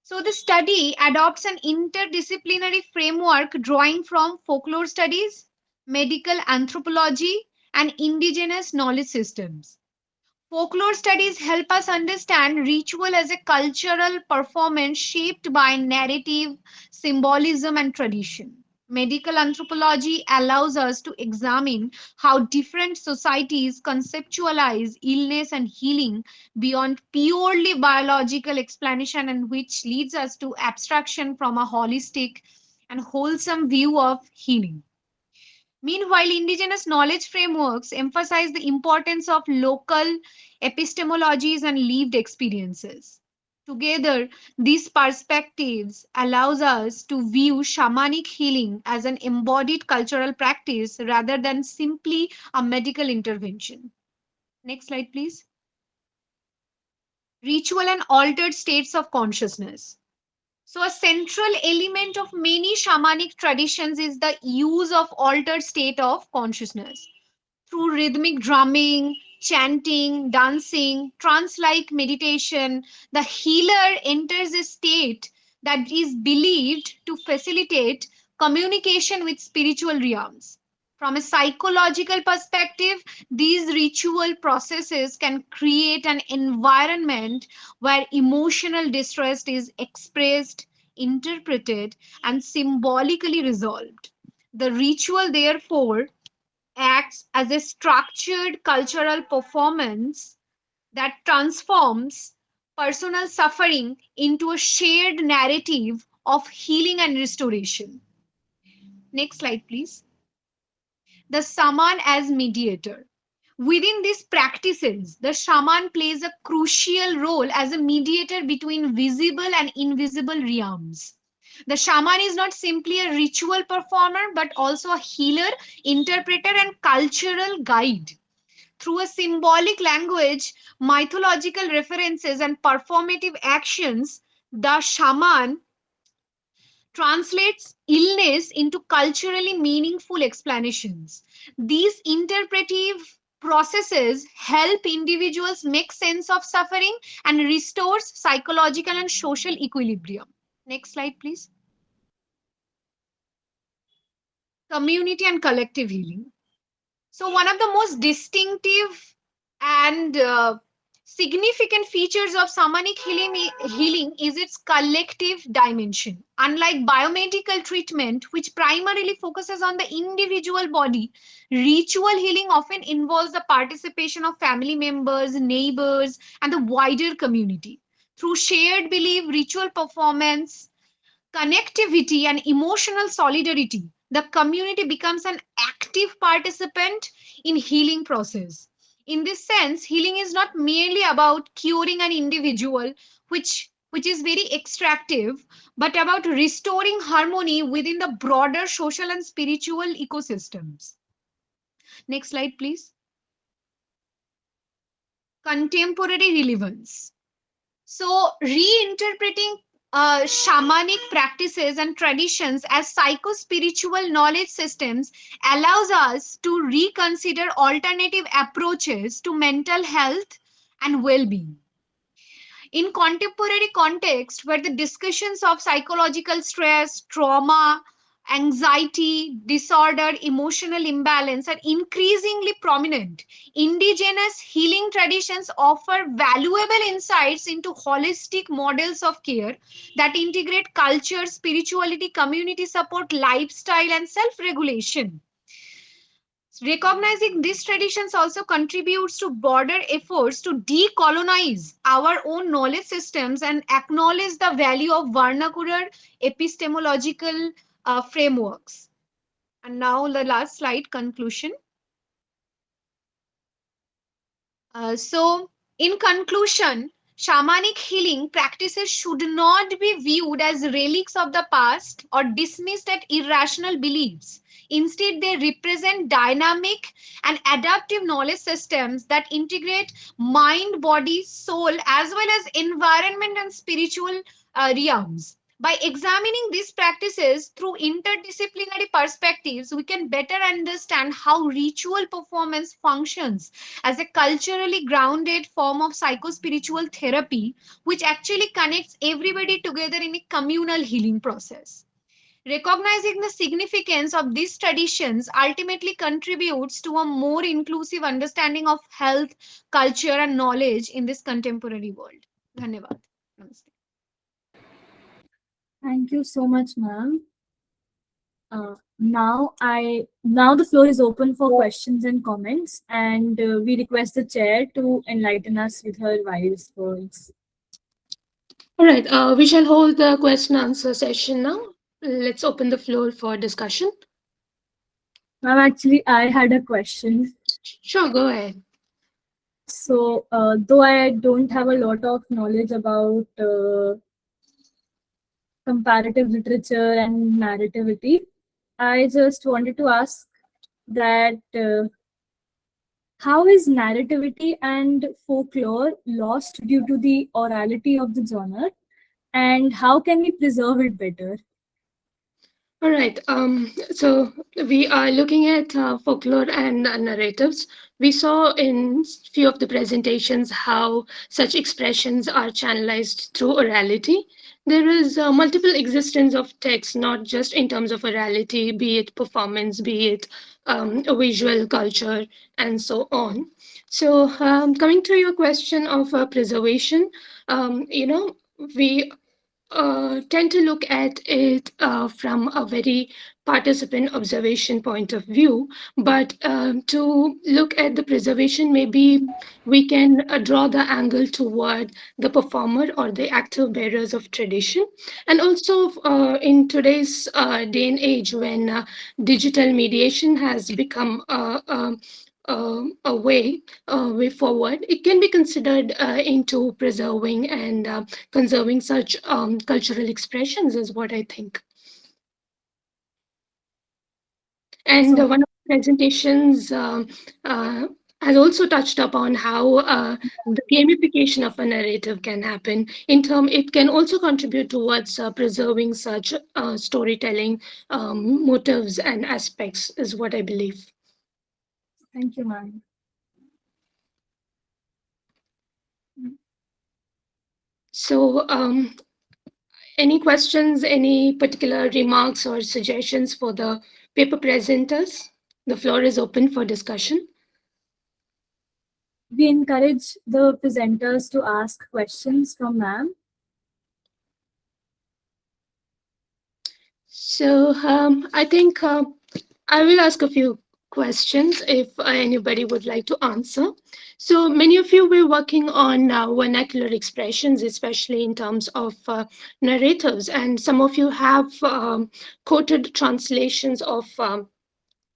So the study adopts an interdisciplinary framework drawing from folklore studies, medical anthropology, and indigenous knowledge systems. Folklore studies help us understand ritual as a cultural performance shaped by narrative, symbolism, and tradition. Medical anthropology allows us to examine how different societies conceptualize illness and healing beyond purely biological explanation, and which leads us to abstraction from a holistic and wholesome view of healing. Meanwhile, indigenous knowledge frameworks emphasize the importance of local epistemologies and lived experiences. Together, these perspectives allows us to view shamanic healing as an embodied cultural practice rather than simply a medical intervention. Next slide, please. Ritual and altered states of consciousness. So, a central element of many shamanic traditions is the use of altered state of consciousness. Through rhythmic drumming, chanting, dancing, trance like meditation, the healer enters a state that is believed to facilitate communication with spiritual realms. From a psychological perspective, these ritual processes can create an environment where emotional distress is expressed, interpreted, and symbolically resolved. The ritual, therefore, acts as a structured cultural performance that transforms personal suffering into a shared narrative of healing and restoration. Next slide, please. The shaman as mediator. Within these practices, the shaman plays a crucial role as a mediator between visible and invisible realms. The shaman is not simply a ritual performer, but also a healer, interpreter, and cultural guide. Through a symbolic language, mythological references, and performative actions, the shaman translates illness into culturally meaningful explanations. These interpretive processes help individuals make sense of suffering and restores psychological and social equilibrium. Next slide, please. Community and collective healing. So one of the most distinctive and significant features of shamanic healing is its collective dimension. Unlike biomedical treatment, which primarily focuses on the individual body, ritual healing often involves the participation of family members, neighbors, and the wider community. Through shared belief, ritual performance, connectivity, and emotional solidarity, the community becomes an active participant in healing process. In this sense, healing is not merely about curing an individual, which is very extractive, but about restoring harmony within the broader social and spiritual ecosystems. Next slide, please. Contemporary relevance. So, reinterpreting shamanic practices and traditions as psycho-spiritual knowledge systems allows us to reconsider alternative approaches to mental health and well-being. In contemporary context, where the discussions of psychological stress, trauma, anxiety, disorder, emotional imbalance are increasingly prominent, indigenous healing traditions offer valuable insights into holistic models of care that integrate culture, spirituality, community support, lifestyle, and self-regulation. Recognizing these traditions also contributes to broader efforts to decolonize our own knowledge systems and acknowledge the value of vernacular epistemological frameworks. And now the last slide, conclusion. In conclusion, shamanic healing practices should not be viewed as relics of the past or dismissed as irrational beliefs. Instead, they represent dynamic and adaptive knowledge systems that integrate mind, body, soul, as well as environment and spiritual realms. By examining these practices through interdisciplinary perspectives, we can better understand how ritual performance functions as a culturally grounded form of psycho-spiritual therapy, which actually connects everybody together in a communal healing process. Recognizing the significance of these traditions ultimately contributes to a more inclusive understanding of health, culture, and knowledge in this contemporary world. Dhanyavad. Namaste. Thank you so much, ma'am. Now the floor is open for questions and comments, and we request the chair to enlighten us with her wise words. All right, we shall hold the question answer session now. Let's open the floor for discussion. Ma'am, actually, I had a question. Sure, go ahead. So, though I don't have a lot of knowledge about comparative literature and narrativity, I just wanted to ask that how is narrativity and folklore lost due to the orality of the genre, and how can we preserve it better? All right. So we are looking at folklore and narratives. We saw in few of the presentations how such expressions are channelized through orality. There is multiple existence of text, not just in terms of orality, be it performance, be it a visual culture, and so on. So coming to your question of preservation, we tend to look at it from a very participant observation point of view. But to look at the preservation, maybe we can draw the angle toward the performer or the active bearers of tradition. And also in today's day and age, when digital mediation has become a way forward, it can be considered into preserving and conserving such cultural expressions is what I think. And one of the presentations has also touched upon how the gamification of a narrative can happen. It can also contribute towards preserving such storytelling motives and aspects is what I believe. Thank you, ma'am. So, any questions, any particular remarks or suggestions for the paper presenters? The floor is open for discussion. We encourage the presenters to ask questions from ma'am. So I think I will ask a few questions if anybody would like to answer. So many of you were working on vernacular expressions, especially in terms of narratives, and some of you have quoted translations of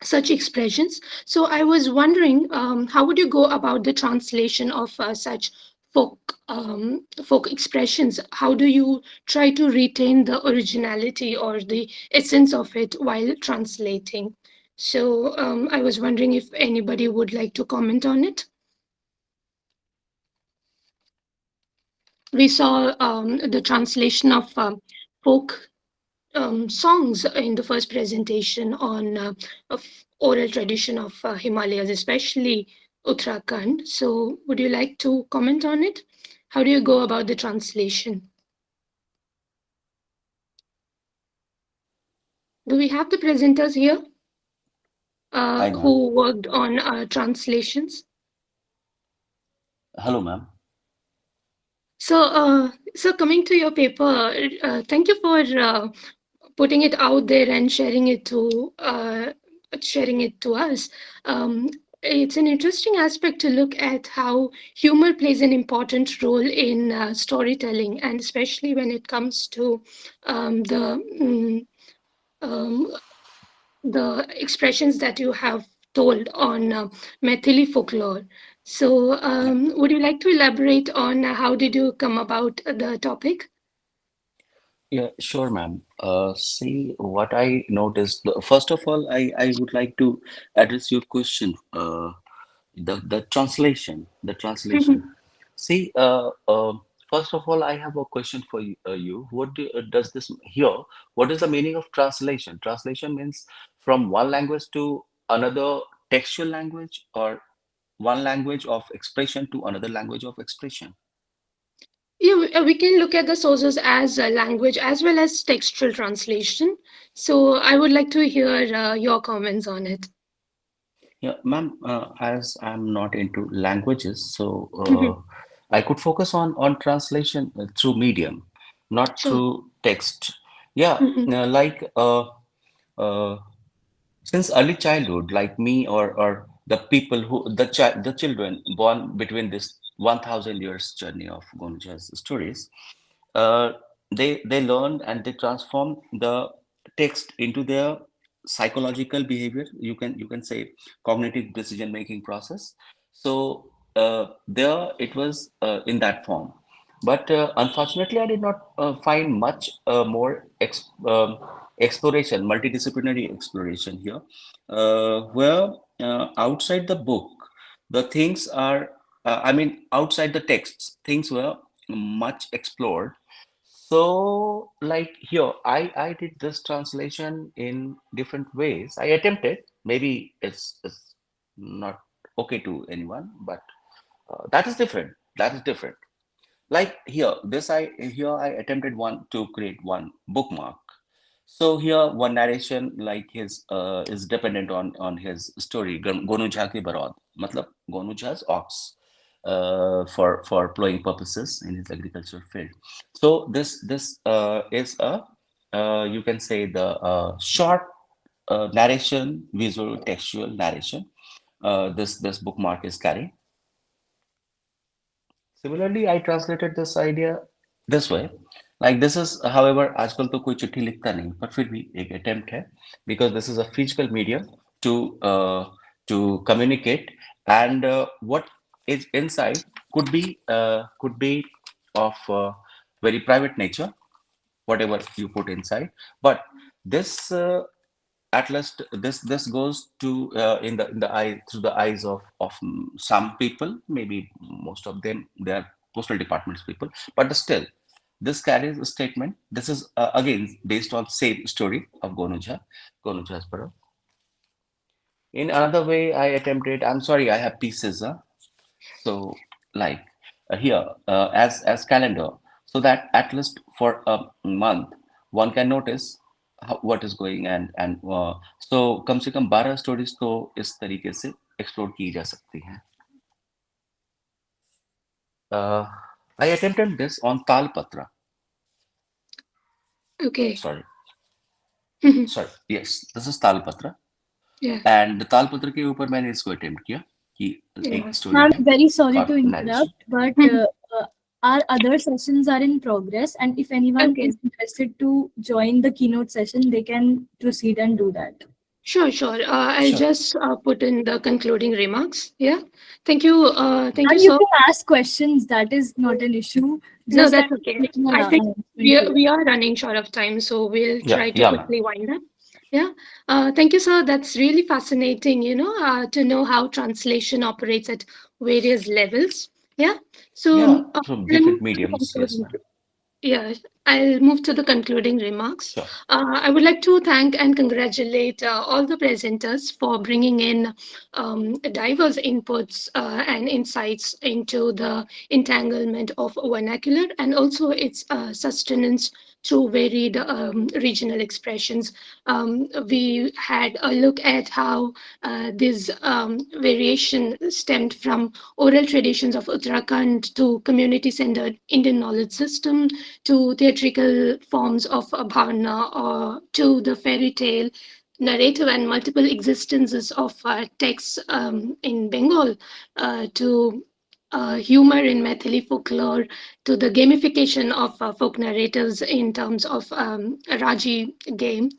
such expressions. So I was wondering, how would you go about the translation of such folk expressions? How do you try to retain the originality or the essence of it while translating? So I was wondering if anybody would like to comment on it. We saw the translation of folk songs in the first presentation on of oral tradition of Himalayas, especially Uttarakhand. So would you like to comment on it? How do you go about the translation? Do we have the presenters here who worked on translations? Hello, ma'am. So coming to your paper, thank you for putting it out there and sharing it to us. It's an interesting aspect to look at how humor plays an important role in storytelling, and especially when it comes to um, the expressions that you have told on Maithili folklore. So, would you like to elaborate on how did you come about the topic? Yeah, sure, ma'am. See, what I noticed, first of all, I would like to address your question, the translation, the translation. See, first of all, I have a question for you. What does this here? What is the meaning of translation? Translation means from one language to another textual language, or one language of expression to another language of expression. Yeah, we can look at the sources as a language as well as textual translation. So I would like to hear your comments on it. Yeah, ma'am, as I'm not into languages, so I could focus on translation through medium, not Sure. through text. Yeah, like uh, since early childhood, like me, or the people who the children born between this 1,000 years journey of Gonja's stories, uh, they learn and they transform the text into their psychological behavior. You can say cognitive decision making process. So there it was in that form, but unfortunately I did not find much more exploration, multidisciplinary exploration here, where outside the book the things are I mean outside the texts things were much explored. So, like here, I did this translation in different ways. I attempted. Maybe it's not okay to anyone, but that is different. That is different. Like here I attempted one to create one bookmark. So here one narration like his is dependent on his story. Gonu Jha ki Barod, matlab Gonu Jha's ox, for plowing purposes in his agricultural field. So this is a you can say the short narration, visual textual narration. This bookmark is carrying. Similarly, I translated this idea this way. Like this is, however, आजकल तो कोई चिट्ठी लिखता नहीं, but फिर भी एक attempt है, because this is a physical medium to communicate, and what is inside could be of very private nature, whatever you put inside. But this at least this goes to in the eye through the eyes of some people, maybe most of them they are postal departments people, but still this carries a statement. This is again based on same story of Gonuja's Parab. In another way I attempted, I'm sorry I have pieces, so like here as calendar. so that at least for a month one can notice what is going and so कम से कम 12 stories तो इस तरीके से explore की जा सकती हैं. I attempted this on Talpatra. Okay. Sorry. Sorry. Yes, this is Talpatra. Yeah. And Talpatra के ऊपर मैंने इसको attempt किया कि एक story I'm है. very sorry to narration. interrupt, but our other sessions are in progress, and if anyone Okay. is interested to join the keynote session, they can proceed and do that. Sure, sure. I'll Sure. just put in the concluding remarks. Yeah. Thank you. Thank you And so. you can ask questions. That is not an issue. No, Just that's I'm okay. making an I think announcement we are, here. we are running short of time, so we'll Yeah, try to yeah, ma'am. quickly wind up. Yeah. Thank you, sir. That's really fascinating, to know how translation operates at various levels. Yeah. So Yeah, I'll from move different to the mediums. Yes, concluding- ma'am. Yeah, I'll move to the concluding remarks. Sure. I would like to thank and congratulate all the presenters for bringing in diverse inputs and insights into the entanglement of vernacular and also its sustenance through varied regional expressions. We had a look at how this variation stemmed from oral traditions of Uttarakhand to community-centered Indian knowledge system to theatrical forms of Bhaona or to the fairy tale narrative and multiple existences of texts in Bengal to humor in Maithili folklore, to the gamification of folk narratives in terms of Raji game,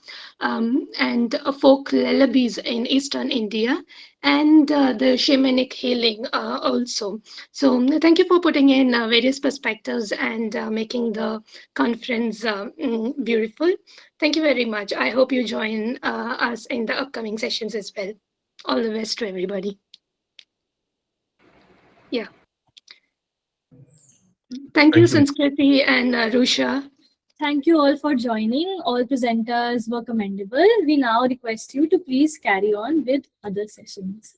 and folk lullabies in Eastern India, and the shamanic healing also. So thank you for putting in various perspectives and making the conference beautiful. Thank you very much. I hope you join us in the upcoming sessions as well. All the best to everybody. Yeah. Thank you, Thank you. Sanskriti and Rusha. Thank you all for joining. All presenters were commendable. We now request you to please carry on with other sessions.